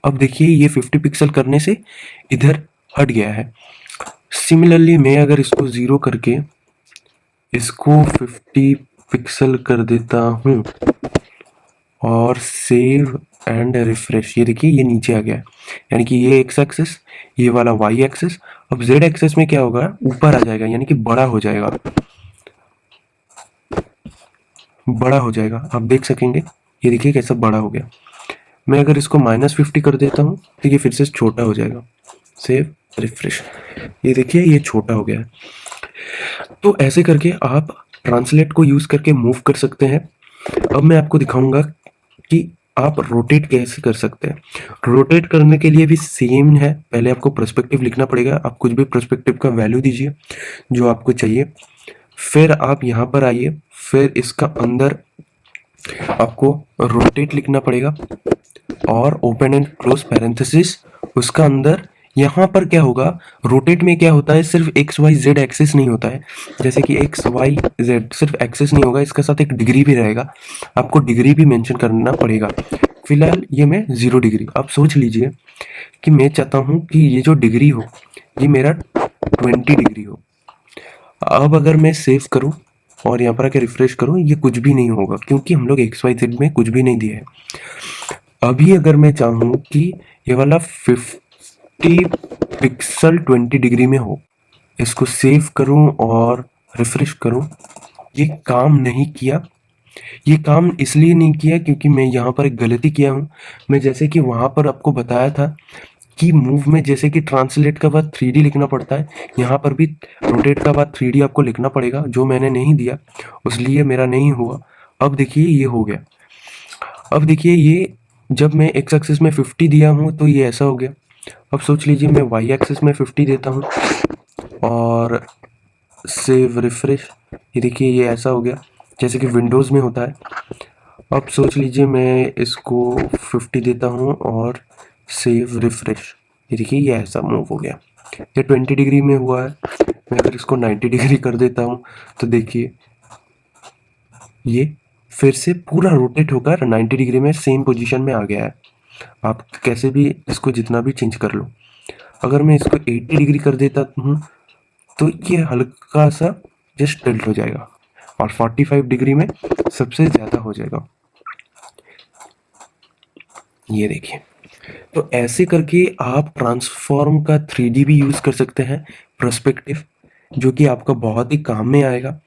अब देखिए ये 50 पिक्सल करने से इधर हट गया है। सिमिलरली मैं अगर इसको 0 करके इसको 50 पिक्सल कर देता हूँ और सेव एंड रिफ्रेश, ये देखिए ये नीचे आ गया है। यानी कि ये एक्स एक्सिस, ये वाला वाई एक्सिस। अब जेड एक्सिस में क्या होगा, ऊपर आ जाएगा, यानी कि बड़ा हो जाएगा, बड़ा हो जाएगा। आप देख सकेंगे ये देखिए कैसा बड़ा हो गया। मैं अगर इसको -50 कर देता हूँ तो ये फिर से छोटा हो जाएगा। सेव रिफ्रेश, ये देखिए ये छोटा हो गया है। तो ऐसे करके आप ट्रांसलेट को यूज करके मूव कर सकते हैं। अब मैं आपको दिखाऊंगा कि आप रोटेट कैसे कर सकते हैं। रोटेट करने के लिए भी सेम है, पहले आपको पर्सपेक्टिव लिखना पड़ेगा। आप कुछ भी पर्सपेक्टिव का वैल्यू दीजिए जो आपको चाहिए, फिर आप यहाँ पर आइए, फिर इसका अंदर आपको रोटेट लिखना पड़ेगा और ओपन एंड क्लोज पैरेंथेसिस उसका अंदर। यहाँ पर क्या होगा, रोटेट में क्या होता है, सिर्फ एक्स वाई जेड एक्सिस नहीं होता है। जैसे कि एक्स वाई जेड सिर्फ एक्सिस नहीं होगा, इसके साथ एक डिग्री भी रहेगा, आपको डिग्री भी मेंशन करना पड़ेगा। फिलहाल ये मैं 0 डिग्री, आप सोच लीजिए कि मैं चाहता हूँ कि ये जो डिग्री हो ये मेरा 20 डिग्री हो। अब अगर मैं सेव करूँ और यहाँ पर आके रिफ्रेश करूँ, ये कुछ भी नहीं होगा क्योंकि हम लोग एक्स वाई जेड में कुछ भी नहीं दिया है। अभी अगर मैं चाहूँ कि ये वाला 50 पिक्सल 20 डिग्री में हो, इसको सेव करूं और रिफ्रेश करूं, ये काम नहीं किया। ये काम इसलिए नहीं किया क्योंकि मैं यहाँ पर एक गलती किया हूँ। मैं जैसे कि वहाँ पर आपको बताया था कि मूव में जैसे कि ट्रांसलेट का बाद 3D लिखना पड़ता है, यहाँ पर भी रोटेट का बाद 3D आपको लिखना पड़ेगा, जो मैंने नहीं दिया, इसलिए मेरा नहीं हुआ। अब देखिए ये हो गया। अब देखिए ये जब मैं एक्स एक्सिस में 50 दिया हूँ तो ये ऐसा हो गया। अब सोच लीजिए मैं वाई एक्सिस में 50 देता हूँ और सेव रिफ्रेश, ये देखिए ये ऐसा हो गया जैसे कि विंडोज़ में होता है। अब सोच लीजिए मैं इसको 50 देता हूँ और सेव रिफ्रेश, ये देखिए ये ऐसा मूव हो गया। ये 20 डिग्री में हुआ है। मैं अगर इसको 90 डिग्री कर देता हूँ तो देखिए ये फिर से पूरा रोटेट होकर 90 डिग्री में सेम पोजीशन में आ गया है। आप कैसे भी इसको जितना भी चेंज कर लो। अगर मैं इसको 80 डिग्री कर देता हूँ तो ये हल्का सा जस्ट टिल्ट हो जाएगा और 45 डिग्री में सबसे ज़्यादा हो जाएगा, ये देखिए। तो ऐसे करके आप ट्रांसफॉर्म का 3D भी यूज़ कर सकते हैं, पर्सपेक्टिव, जो कि आपका बहुत ही काम में आएगा।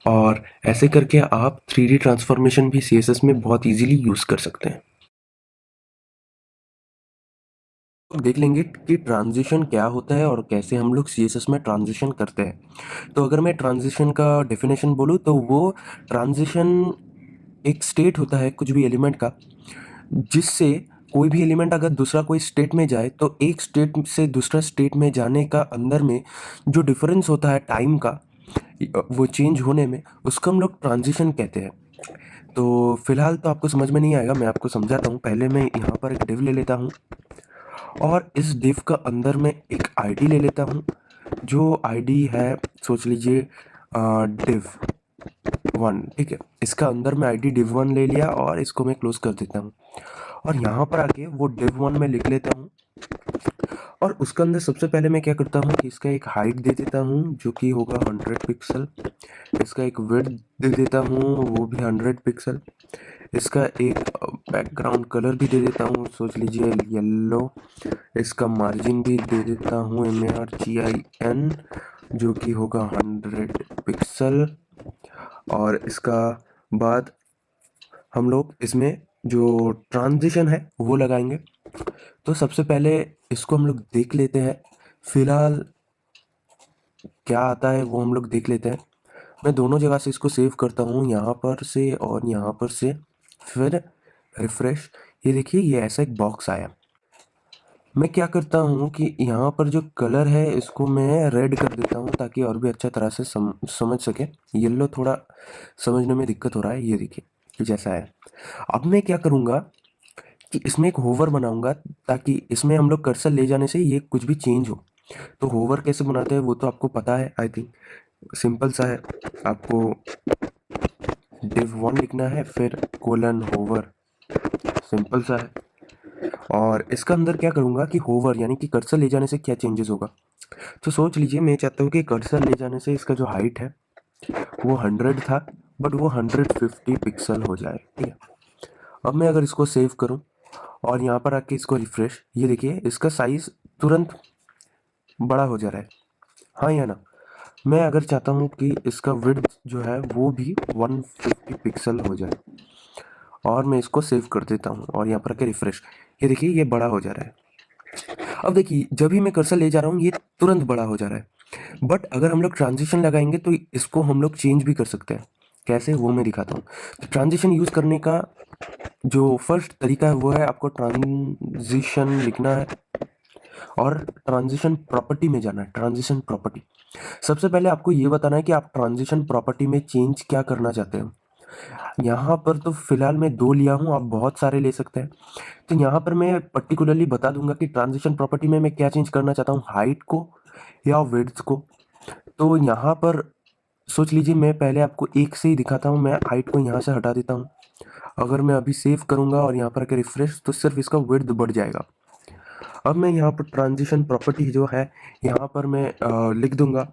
और ऐसे करके आप 3D ट्रांसफॉर्मेशन भी CSS में बहुत इजीली यूज़ कर सकते हैं। तो देख लेंगे कि ट्रांजिशन क्या होता है और कैसे हम लोग CSS में ट्रांजिशन करते हैं। तो अगर मैं ट्रांजिशन का डेफिनेशन बोलूँ तो वो ट्रांजिशन एक स्टेट होता है कुछ भी एलिमेंट का, जिससे कोई भी एलिमेंट अगर दूसरा कोई स्टेट में जाए तो एक स्टेट से दूसरा स्टेट में जाने का अंदर में जो डिफरेंस होता है टाइम का, वो चेंज होने में, उसको हम लोग ट्रांजिशन कहते हैं। तो फिलहाल तो आपको समझ में नहीं आएगा, मैं आपको समझाता हूँ। पहले मैं यहाँ पर एक डिव ले लेता हूँ और इस डिव का अंदर में एक आईडी ले लेता हूँ, जो आईडी है सोच लीजिए div 1, ठीक है। इसका अंदर में आईडी div 1 ले लिया और इसको मैं क्लोज कर देता हूँ और यहाँ पर आके वो div 1 में लिख लेता हूँ। और उसके अंदर सबसे पहले मैं क्या करता हूँ कि इसका एक हाइट दे देता हूँ जो कि होगा 100 पिक्सल। इसका एक विड्थ दे देता हूँ, वो भी 100 पिक्सल। इसका एक बैकग्राउंड कलर भी दे देता हूँ, सोच लीजिए येलो। इसका मार्जिन भी दे देता हूँ MARGIN, जो कि होगा 100 पिक्सल। और इसका बाद हम लोग इसमें जो ट्रांजिशन है वो लगाएंगे। तो सबसे पहले इसको हम लोग देख लेते हैं, फिलहाल क्या आता है वो हम लोग देख लेते हैं। मैं दोनों जगह से इसको सेव करता हूँ, यहाँ पर से और यहाँ पर से, फिर रिफ्रेश। ये देखिए ये ऐसा एक बॉक्स आया। मैं क्या करता हूँ कि यहाँ पर जो कलर है इसको मैं रेड कर देता हूँ ताकि और भी अच्छा तरह से समझ सके। येलो थोड़ा समझने में दिक्कत हो रहा है, ये देखिए कुछ ऐसा है। अब मैं क्या करूँगा कि इसमें एक होवर बनाऊंगा ताकि इसमें हम लोग कर्सर ले जाने से ये कुछ भी चेंज हो। तो होवर कैसे बनाते हैं वो तो आपको पता है, आई थिंक सिंपल सा है। आपको div 1 लिखना है फिर कोलन होवर, सिंपल सा है। और इसका अंदर क्या करूँगा कि होवर यानी कि कर्सर ले जाने से क्या चेंजेस होगा। तो सोच लीजिए मैं चाहता हूँ कि कर्सर ले जाने से इसका जो हाइट है वो 100 था, बट वो 150 पिक्सल हो जाए, ठीक है। अब मैं अगर इसको सेव करूँ और यहाँ पर आके इसको रिफ्रेश, ये देखिए इसका साइज़ तुरंत बड़ा हो जा रहा है, हाँ या ना। मैं अगर चाहता हूँ कि इसका विड्थ जो है वो भी 150 पिक्सल हो जाए और मैं इसको सेव कर देता हूँ और यहाँ पर आके रिफ्रेश, ये देखिए ये बड़ा हो जा रहा है। अब देखिए जब भी मैं कर्सर ले जा रहा हूँ ये तुरंत बड़ा हो जा रहा है, बट अगर हम लोग ट्रांजिशन लगाएंगे तो इसको हम लोग चेंज भी कर सकते हैं। कैसे, वो मैं दिखाता हूँ। तो ट्रांजिशन यूज़ करने का जो फर्स्ट तरीका है वो है आपको ट्रांजिशन लिखना है और ट्रांजिशन प्रॉपर्टी में जाना है। ट्रांजिशन प्रॉपर्टी, सबसे पहले आपको ये बताना है कि आप ट्रांजिशन प्रॉपर्टी में चेंज क्या करना चाहते हो। यहाँ पर तो फिलहाल मैं 2 लिया हूँ, आप बहुत सारे ले सकते हैं। तो यहाँ पर मैं पर्टिकुलरली बता दूंगा कि ट्रांजिशन प्रॉपर्टी में मैं क्या चेंज करना चाहता हूँ, हाइट को या विड्थ को। तो यहाँ पर सोच लीजिए मैं पहले आपको एक से ही दिखाता हूँ, मैं हाइट को यहाँ से हटा देता हूँ। अगर मैं अभी सेव करूँगा और यहाँ पर आकर रिफ्रेश, तो सिर्फ इसका विड्थ बढ़ जाएगा। अब मैं यहाँ पर ट्रांजिशन प्रॉपर्टी जो है यहाँ पर मैं लिख दूंगा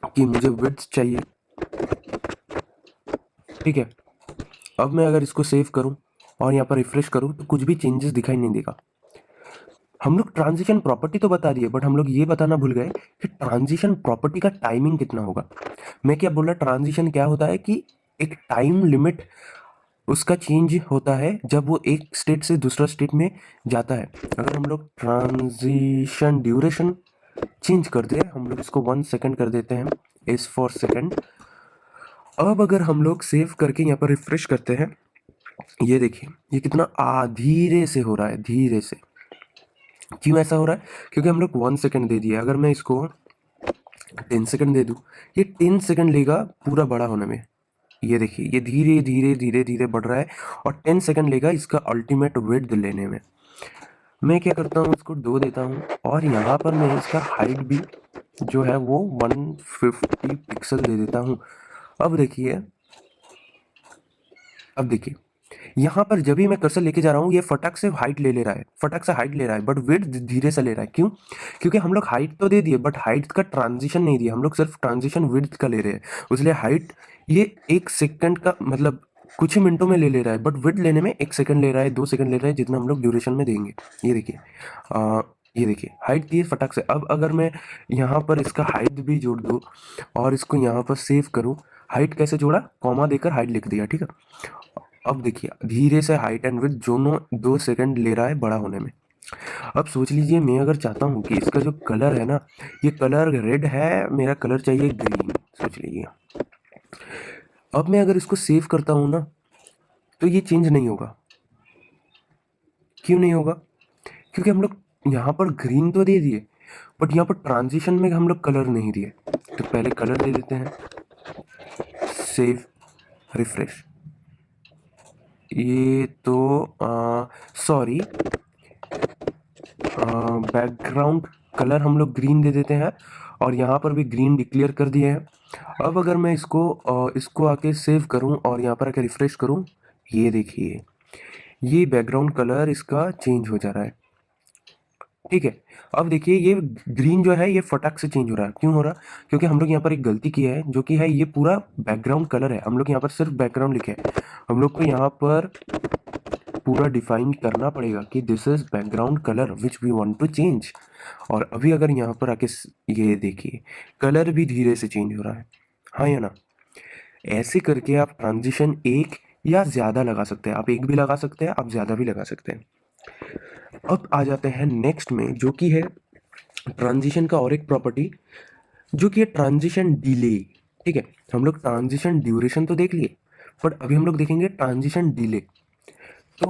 कि मुझे विड्थ चाहिए, ठीक है। अब मैं अगर इसको सेव करूं और यहाँ पर रिफ्रेश करूं तो कुछ भी चेंजेस दिखाई नहीं देगा। हम लोग ट्रांजिशन प्रॉपर्टी तो बता दिए, बट हम लोग ये बताना भूल गए कि ट्रांजिशन प्रॉपर्टी का टाइमिंग कितना होगा। मैं क्या बोल रहा, ट्रांजिशन क्या होता है कि एक टाइम लिमिट उसका चेंज होता है जब वो एक स्टेट से दूसरा स्टेट में जाता है। अगर हम लोग ट्रांजिशन ड्यूरेशन चेंज कर दे, हम लोग इसको 1 सेकेंड कर देते हैं, एस फॉर सेकेंड। अब अगर हम लोग सेव करके यहाँ पर रिफ्रेश करते हैं, ये देखिए ये कितना धीरे से हो रहा है, धीरे से। क्यों ऐसा हो रहा है, क्योंकि हम लोग 1 सेकेंड दे दिया। अगर मैं इसको 10 सेकेंड दे दूँ, ये 10 सेकेंड लेगा पूरा बड़ा होने में। ये देखिए ये धीरे धीरे धीरे धीरे बढ़ रहा है और 10 सेकेंड लेगा इसका अल्टीमेट विड्थ लेने में। मैं क्या करता हूँ, इसको 2 देता हूँ और यहाँ पर मैं इसका हाइट भी जो है वो 150 पिक्सल दे देता हूँ। अब देखिए, अब देखिए यहाँ पर जब भी मैं कर्सर लेके जा रहा हूँ ये फटाक से हाइट ले ले रहा है, फटाक से हाइट ले रहा है, बट विड्थ धीरे से ले रहा है। क्यों, क्योंकि हम लोग हाइट तो दे दिए बट हाइट का ट्रांजिशन नहीं दिया, हम लोग सिर्फ ट्रांजिशन विड्थ का ले रहे हैं। इसलिए हाइट ये 1 सेकंड का मतलब कुछ ही मिनटों में ले ले रहा है, बट विड्थ लेने में 1 सेकंड ले रहा है, 2 सेकंड ले रहा है, जितना हम लोग ड्यूरेशन में देंगे। ये देखिए ये देखिए हाइट दिए फटाक से। अब अगर मैं यहाँ पर इसका हाइट भी जोड़ दूँ और इसको यहाँ पर सेव करूँ, हाइट कैसे जोड़ा, कॉमा देकर हाइट लिख दिया, ठीक है। अब देखिए धीरे से हाइट एंड विड्थ दोनों 2 सेकंड ले रहा है बड़ा होने में। अब सोच लीजिए मैं अगर चाहता हूँ कि इसका जो कलर है ना, ये कलर रेड है, मेरा कलर चाहिए ग्रीन, सोच लीजिए। अब मैं अगर इसको सेव करता हूँ ना तो ये चेंज नहीं होगा। क्यों नहीं होगा, क्योंकि हम लोग यहाँ पर ग्रीन तो दे दिए बट यहाँ पर ट्रांजिशन में हम लोग कलर नहीं दिए। तो पहले कलर दे देते हैं, सेव, रिफ्रेश। ये तो सॉरी, बैकग्राउंड कलर हम लोग ग्रीन दे देते हैं और यहाँ पर भी ग्रीन डिक्लेयर कर दिए हैं। अब अगर मैं इसको आके सेव करूँ और यहाँ पर आके रिफ्रेश करूँ, ये देखिए ये बैकग्राउंड कलर इसका चेंज हो जा रहा है, ठीक है। अब देखिए ये ग्रीन जो है ये फटाक से चेंज हो रहा है। क्यों हो रहा, क्योंकि हम लोग यहाँ पर एक गलती किया है जो कि है ये पूरा बैकग्राउंड कलर है, हम लोग यहाँ पर सिर्फ बैकग्राउंड लिखे हैं। हम लोग को यहाँ पर पूरा डिफाइन करना पड़ेगा कि this is background colour which we want to change. और अभी अगर यहाँ पर आके ये देखिए कलर भी धीरे से चेंज हो रहा है, हाँ या ना। ऐसे करके आप ट्रांजिशन एक या ज़्यादा लगा सकते हैं, आप एक भी लगा सकते हैं, आप ज़्यादा भी लगा सकते हैं। अब आ जाते हैं नेक्स्ट में जो कि है ट्रांजिशन का और एक प्रॉपर्टी जो कि है ट्रांजिशन डिले, ठीक है। हम लोग ट्रांजिशन ड्यूरेशन तो देख लिए, बट अभी हम लोग देखेंगे ट्रांजिशन डिले। तो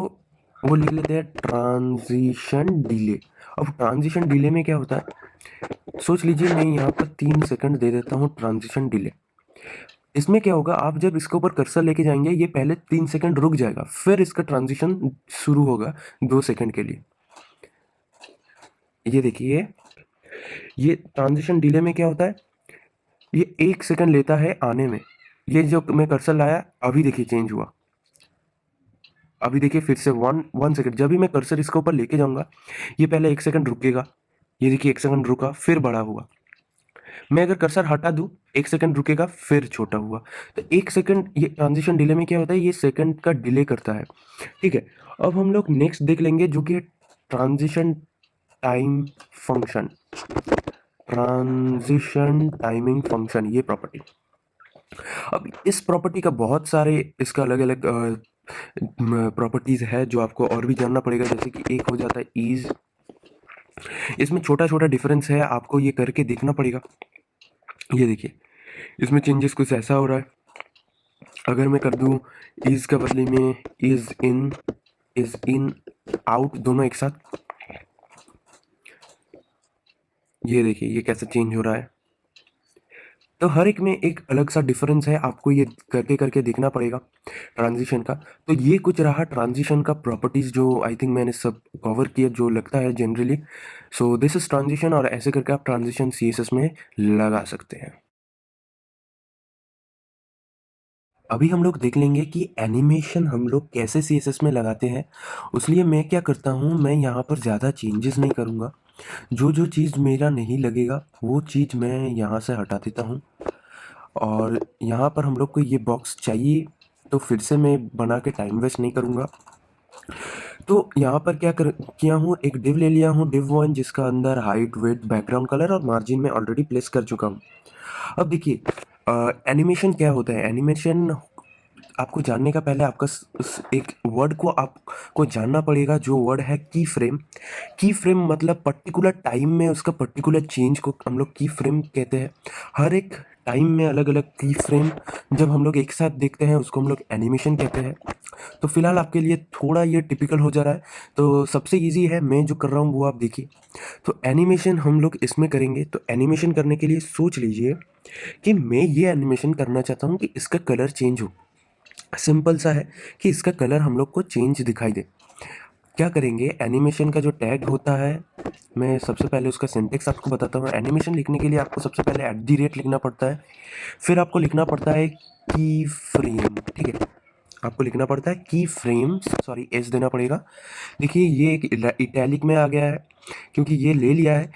वो लिख लेते हैं ट्रांजिशन डिले। अब ट्रांजिशन डिले में क्या होता है, सोच लीजिए मैं यहाँ पर 3 सेकंड दे देता हूँ ट्रांजिशन डिले। इसमें क्या होगा, आप जब इसके ऊपर कर्सर लेके जाएंगे ये पहले 3 सेकंड रुक जाएगा, फिर इसका ट्रांजिशन शुरू होगा 2 सेकंड के लिए। ये देखिए ये ट्रांजिशन डिले में क्या होता है, ये 1 सेकंड लेता है आने में। ये जो मैं कर्सर लाया अभी देखिए चेंज हुआ, अभी देखिए फिर से 1 सेकंड, जब भी मैं कर्सर इसके ऊपर लेके जाऊंगा ये पहले 1 सेकंड रुकेगा, ये देखिए 1 सेकंड रुका फिर बड़ा हुआ। मैं अगर कर्सर हटा दूं 1 सेकंड रुकेगा फिर छोटा हुआ। तो 1 सेकंड ये ट्रांजिशन डिले में क्या होता है, ये सेकंड का डिले करता है। ठीक है, अब हम लोग नेक्स्ट देख लेंगे जो कि transition time function, transition timing function, ये प्रॉपर्टी। अब इस प्रॉपर्टी का बहुत सारे इसका अलग अलग प्रॉपर्टीज है जो आपको और भी जानना पड़ेगा। जैसे कि एक हो जाता है ईज, इसमें छोटा छोटा डिफरेंस है, आपको ये करके देखना पड़ेगा। ये देखिए इसमें चेंजेस कुछ ऐसा हो रहा है, अगर मैं कर दूं इज के बदले में इज इन आउट दोनों एक साथ, ये देखिए ये कैसे चेंज हो रहा है। तो हर एक में एक अलग सा डिफरेंस है, आपको ये करके करके देखना पड़ेगा ट्रांजिशन का। तो ये कुछ रहा ट्रांजिशन का प्रॉपर्टीज जो आई थिंक मैंने सब कवर किया जो लगता है generally. So this is transition, और ऐसे करके आप ट्रांजिशन सीएसएस में लगा सकते हैं। अभी हम लोग देख लेंगे कि एनिमेशन हम लोग कैसे सीएसएस में लगाते हैं। उसलिए मैं क्या करता हूँ, मैं यहाँ पर ज़्यादा चेंजेस नहीं करूँगा, जो जो चीज़ मेरा नहीं लगेगा वो चीज़ मैं यहाँ से हटा देता हूँ। और यहाँ पर हम लोग को ये बॉक्स चाहिए तो फिर से मैं बना के टाइम वेस्ट नहीं करूँगा। तो यहाँ पर क्या कर किया हूँ, एक डिव ले लिया हूँ, div1, जिसका अंदर हाइट वेट बैकग्राउंड कलर और मार्जिन में ऑलरेडी प्लेस कर चुका हूँ। अब देखिए एनिमेशन क्या होता है, एनिमेशन आपको जानने का पहले आपका एक वर्ड को आपको जानना पड़ेगा, जो वर्ड है की फ्रेम। की फ्रेम मतलब पर्टिकुलर टाइम में उसका पर्टिकुलर चेंज को हम लोग की फ्रेम कहते हैं। हर एक टाइम में अलग अलग की फ्रेम जब हम लोग एक साथ देखते हैं उसको हम लोग एनिमेशन कहते हैं। तो फिलहाल आपके लिए थोड़ा ये टिपिकल हो जा रहा है, तो सबसे इजी है मैं जो कर रहा हूँ वो आप देखिए। तो एनिमेशन हम लोग इसमें करेंगे, तो एनिमेशन करने के लिए सोच लीजिए कि मैं ये एनिमेशन करना चाहता हूँ कि इसका कलर चेंज हो। सिंपल सा है कि इसका कलर हम लोग को चेंज दिखाई दे। क्या करेंगे, एनिमेशन का जो टैग होता है, मैं सबसे पहले उसका सिंटेक्स आपको बताता हूँ। एनिमेशन लिखने के लिए आपको सबसे पहले @ लिखना पड़ता है, फिर आपको लिखना पड़ता है की फ्रेम। ठीक है, आपको लिखना पड़ता है की फ्रेम, सॉरी एस देना पड़ेगा। देखिए ये एक इटैलिक में आ गया है क्योंकि ये ले लिया है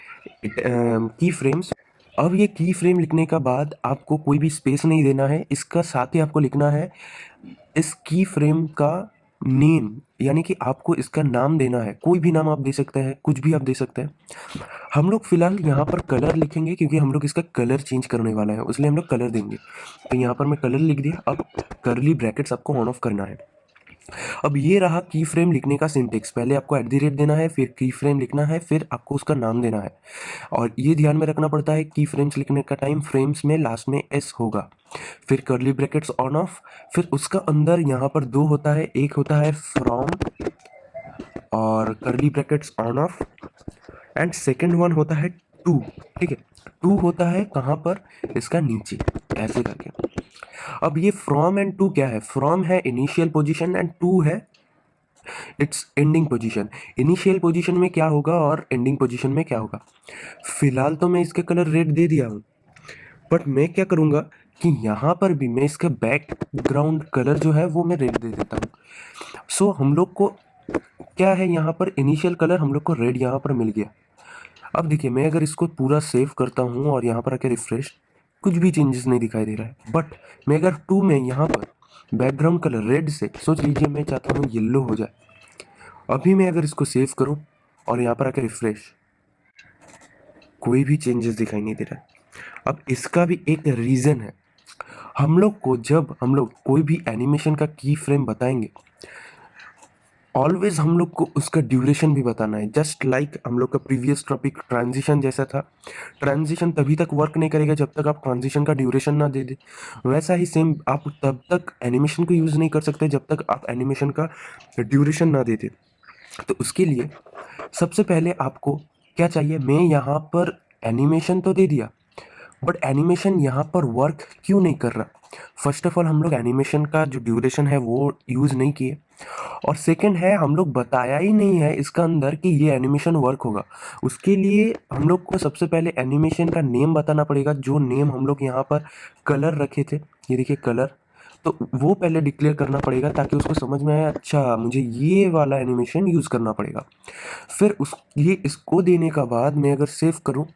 की फ्रेम्स। अब ये की फ्रेम लिखने का बाद आपको कोई भी स्पेस नहीं देना है, इसका साथ ही आपको लिखना है इस की फ्रेम का नेम, यानी कि आपको इसका नाम देना है। कोई भी नाम आप दे सकते हैं, कुछ भी आप दे सकते हैं। हम लोग फिलहाल यहाँ पर कलर लिखेंगे क्योंकि हम लोग इसका कलर चेंज करने वाला है, इसलिए हम लोग कलर देंगे। तो यहाँ पर मैं कलर लिख दिया। अब कर्ली ब्रैकेट्स आपको ऑन ऑफ करना है। अब ये रहा की फ्रेम लिखने का सिंटेक्स, पहले आपको @ देना है, फिर की फ्रेम लिखना है, फिर आपको उसका नाम देना है। और ये ध्यान में रखना पड़ता है की फ्रेम्स लिखने का टाइम फ्रेम्स में लास्ट में एस होगा। फिर कर्ली ब्रैकेट्स ऑन ऑफ, फिर उसका अंदर यहाँ पर दो होता है, एक होता है फ्रॉम और curly brackets on off, and second one होता है टू। ठीक है, टू होता है कहाँ पर, इसका नीचे, ऐसे करके। अब ये फ्रॉम एंड टू क्या है, फ्रॉम है इनिशियल पोजीशन एंड टू है it's ending position. Initial position में क्या होगा और एंडिंग पोजीशन में क्या होगा। फिलहाल तो मैं इसका कलर रेड दे दिया हूँ, बट मैं क्या करूँगा कि यहाँ पर भी मैं इसका बैकग्राउंड कलर जो है वो मैं रेड दे देता हूँ। सो हम लोग को क्या है, यहाँ पर इनिशियल कलर हम लोग को रेड यहाँ पर मिल गया। अब देखिए मैं अगर इसको पूरा सेव करता हूँ और यहाँ पर आके रिफ्रेश, कुछ भी चेंजेस नहीं दिखाई दे रहा है। बट मैं अगर टू में यहाँ पर बैकग्राउंड कलर रेड से, सोच लीजिए मैं चाहता हूँ येलो हो जाए। अभी मैं अगर इसको सेव करूँ और यहाँ पर आके रिफ्रेश, कोई भी चेंजेस दिखाई नहीं दे रहा है। अब इसका भी एक रीज़न है, हम लोग को जब हम लोग कोई भी एनिमेशन का की फ्रेम बताएंगे, ऑलवेज हम लोग को उसका ड्यूरेशन भी बताना है। जस्ट लाइक हम लोग का प्रीवियस टॉपिक ट्रांजिशन जैसा था, ट्रांजिशन तभी तक वर्क नहीं करेगा जब तक आप ट्रांजिशन का ड्यूरेशन ना दे दे। वैसा ही सेम आप तब तक एनिमेशन को यूज़ नहीं कर सकते जब तक आप एनिमेशन का ड्यूरेशन ना दे दे। तो उसके लिए सबसे पहले आपको क्या चाहिए, मैं यहाँ पर एनिमेशन तो दे दिया, बट एनिमेशन यहाँ पर वर्क क्यों नहीं कर रहा। फर्स्ट ऑफ ऑल हम लोग एनिमेशन का जो ड्यूरेशन है वो यूज़ नहीं किए, और सेकंड है हम लोग बताया ही नहीं है इसका अंदर कि ये एनिमेशन वर्क होगा। उसके लिए हम लोग को सबसे पहले एनिमेशन का नेम बताना पड़ेगा, जो नेम हम लोग यहाँ पर कलर रखे थे। ये देखिए कलर, तो वो पहले डिक्लेयर करना पड़ेगा ताकि उसको समझ में आए, अच्छा मुझे ये वाला एनिमेशन यूज़ करना पड़ेगा। फिर उस ये इसको देने का बाद मैं अगर सेव करूँ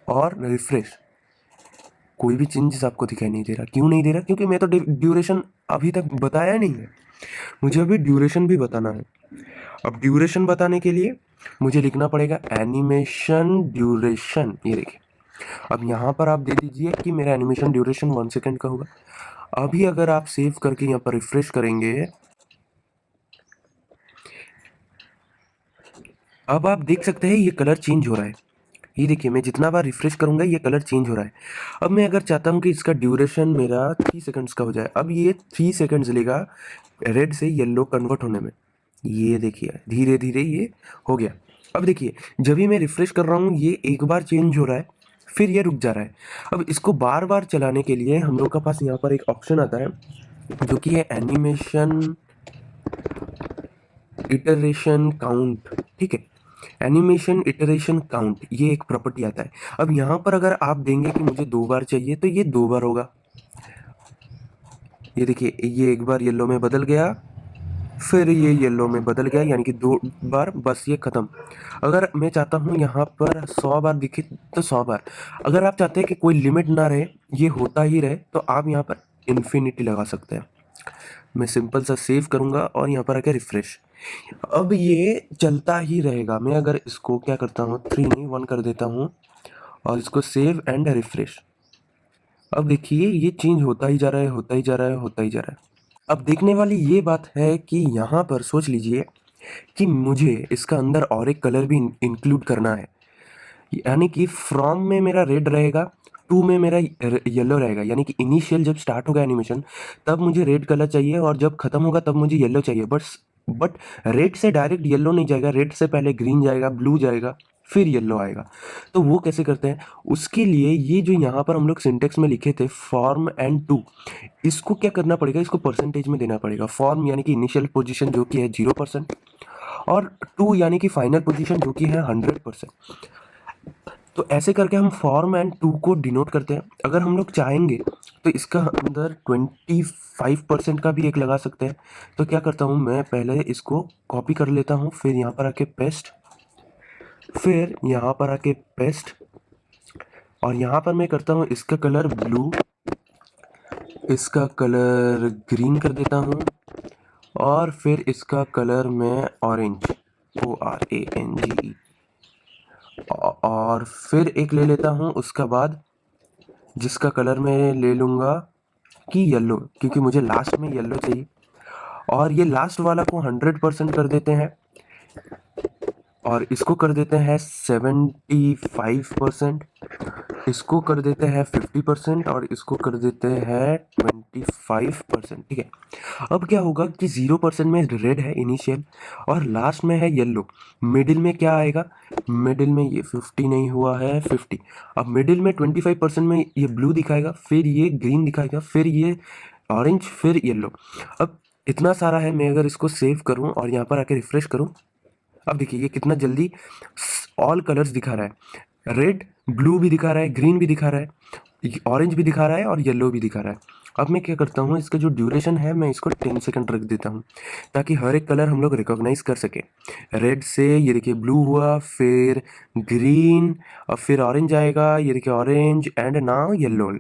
और रिफ्रेश, कोई भी चेंजेस आपको दिखाई नहीं दे रहा। क्यों नहीं दे रहा? क्योंकि मैं तो ड्यूरेशन अभी तक बताया नहीं है, मुझे अभी ड्यूरेशन भी बताना है। अब ड्यूरेशन बताने के लिए मुझे लिखना पड़ेगा एनिमेशन ड्यूरेशन, ये देखिए। अब यहाँ पर आप दे दीजिए कि मेरा एनिमेशन ड्यूरेशन 1 सेकंड का होगा। अभी अगर आप सेव करके यहाँ पर रिफ्रेश करेंगे, अब आप देख सकते हैं ये कलर चेंज हो रहा है। ये देखिए, मैं जितना बार रिफ्रेश करूंगा ये कलर चेंज हो रहा है। अब मैं अगर चाहता हूँ कि इसका ड्यूरेशन मेरा 3 सेकंड्स का हो जाए, अब ये 3 सेकंड्स लेगा रेड से येलो कन्वर्ट होने में। ये देखिए धीरे धीरे ये हो गया। अब देखिए जब भी मैं रिफ्रेश कर रहा हूँ ये एक बार चेंज हो रहा है, फिर ये रुक जा रहा है। अब इसको बार बार चलाने के लिए हम लोग के पास यहाँ पर एक ऑप्शन आता है जो कि है एनिमेशन इटरेशन काउंट, ठीक है। एनिमेशन इटरेशन काउंट, ये एक प्रॉपर्टी आता है। अब यहाँ पर अगर आप देंगे कि मुझे 2 बार चाहिए तो ये 2 बार होगा। ये देखिए ये एक बार येलो में बदल गया, फिर ये येलो में बदल गया, यानी कि 2 बार, बस ये ख़त्म। अगर मैं चाहता हूँ यहाँ पर 100 बार दिखे तो 100 बार। अगर आप चाहते हैं कि कोई लिमिट ना रहे, ये होता ही रहे, तो आप यहाँ पर इन्फिनिटी लगा सकते हैं। मैं सिंपल सा सेव करूँगा और यहाँ पर आके रिफ्रेश। अब ये चलता ही रहेगा। मैं अगर इसको क्या करता हूँ, 3 नहीं 1 कर देता हूँ और इसको सेव एंड रिफ्रेश। अब देखिए ये चेंज होता ही जा रहा है, होता ही जा रहा है, होता ही जा रहा है। अब देखने वाली ये बात है कि यहाँ पर सोच लीजिए कि मुझे इसका अंदर और एक कलर भी इंक्लूड करना है, यानी कि फ्रॉम में मेरा रेड रहेगा, टू में मेरा येलो रहेगा। यानी कि इनिशियल जब स्टार्ट होगा एनिमेशन तब मुझे रेड कलर चाहिए और जब खत्म होगा तब मुझे येलो चाहिए। बट रेड से डायरेक्ट येलो नहीं जाएगा, रेड से पहले ग्रीन जाएगा, ब्लू जाएगा, फिर येलो आएगा। तो वो कैसे करते हैं, उसके लिए ये जो यहाँ पर हम लोग सिंटेक्स में लिखे थे फॉर्म एंड टू, इसको क्या करना पड़ेगा, इसको परसेंटेज में देना पड़ेगा। फॉर्म यानी कि इनिशियल पोजीशन जो कि है 0% और टू यानी कि फाइनल पोजीशन जो कि है 100%। तो ऐसे करके हम फॉर्म एंड टू को डिनोट करते हैं। अगर हम लोग चाहेंगे तो इसका अंदर 25% का भी एक लगा सकते हैं। तो क्या करता हूँ, मैं पहले इसको कॉपी कर लेता हूँ, फिर यहाँ पर आके पेस्ट, फिर यहाँ पर आके पेस्ट, और यहाँ पर मैं करता हूँ इसका कलर ब्लू, इसका कलर ग्रीन कर देता हूँ, और फिर इसका कलर मैं ऑरेंज, ORANGE, और फिर एक ले लेता हूँ उसका बाद, जिसका कलर मैं ले लूँगा कि येलो, क्योंकि मुझे लास्ट में येलो चाहिए। और ये लास्ट वाला को 100% कर देते हैं और इसको कर देते हैं 75%, इसको कर देते हैं 50% और इसको कर देते हैं 25%, ठीक है। अब क्या होगा कि 0% में रेड है इनिशियल और लास्ट में है येलो। मिडिल में क्या आएगा, मिडिल में ये 50 नहीं हुआ है, 50। अब मिडिल में 25% में ये ब्लू दिखाएगा, फिर ये ग्रीन दिखाएगा, फिर ये ऑरेंज, फिर येलो। अब इतना सारा है। मैं अगर इसको सेव करूं और यहाँ पर आके रिफ्रेश करूं, अब देखिए ये कितना जल्दी ऑल कलर्स दिखा रहा है। रेड ब्लू भी दिखा रहा है, ग्रीन भी दिखा रहा है, ऑरेंज भी दिखा रहा है और येलो भी दिखा रहा है। अब मैं क्या करता हूँ, इसका जो ड्यूरेशन है मैं इसको 10 सेकंड रख देता हूँ ताकि हर एक कलर हम लोग रिकॉग्नाइज कर सके। रेड से ये देखिए ब्लू हुआ, फिर ग्रीन, और फिर ऑरेंज आएगा, ये देखिए ऑरेंज, एंड नाउ येलो,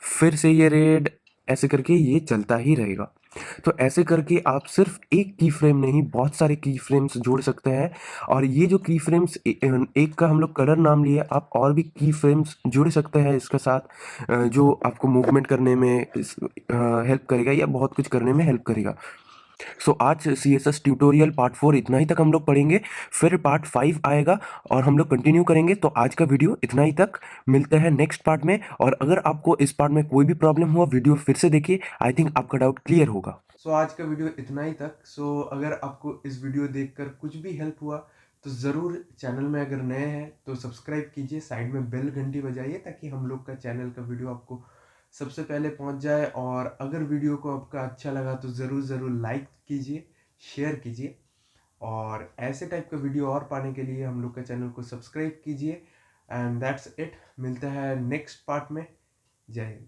फिर से ये रेड, ऐसे करके ये चलता ही रहेगा। तो ऐसे करके आप सिर्फ एक की फ्रेम नहीं, बहुत सारे की फ्रेम्स जोड़ सकते हैं। और ये जो की फ्रेम्स एक का हम लोग कलर नाम लिए, आप और भी की फ्रेम्स जोड़ सकते हैं इसके साथ, जो आपको मूवमेंट करने में हेल्प करेगा या बहुत कुछ करने में हेल्प करेगा। सो आज CSS ट्यूटोरियल पार्ट 4 इतना ही तक हम लोग पढ़ेंगे, फिर पार्ट 5 आएगा और हम लोग कंटिन्यू करेंगे। तो आज का वीडियो इतना ही तक, मिलते हैं नेक्स्ट पार्ट में। और अगर आपको इस पार्ट में कोई भी प्रॉब्लम हुआ, वीडियो फिर से देखिए, आई थिंक आपका डाउट क्लियर होगा। सो आज का वीडियो इतना ही तक। सो अगर आपको इस वीडियो देखकर कुछ भी हेल्प हुआ तो ज़रूर चैनल में अगर नए हैं तो सब्सक्राइब कीजिए, साइड में बेल घंटी बजाइए ताकि हम लोग का चैनल का वीडियो आपको सबसे पहले पहुंच जाए। और अगर वीडियो को आपका अच्छा लगा तो ज़रूर ज़रूर लाइक कीजिए, शेयर कीजिए, और ऐसे टाइप का वीडियो और पाने के लिए हम लोग का चैनल को सब्सक्राइब कीजिए। एंड दैट्स इट, मिलता है नेक्स्ट पार्ट में। जय हिंद।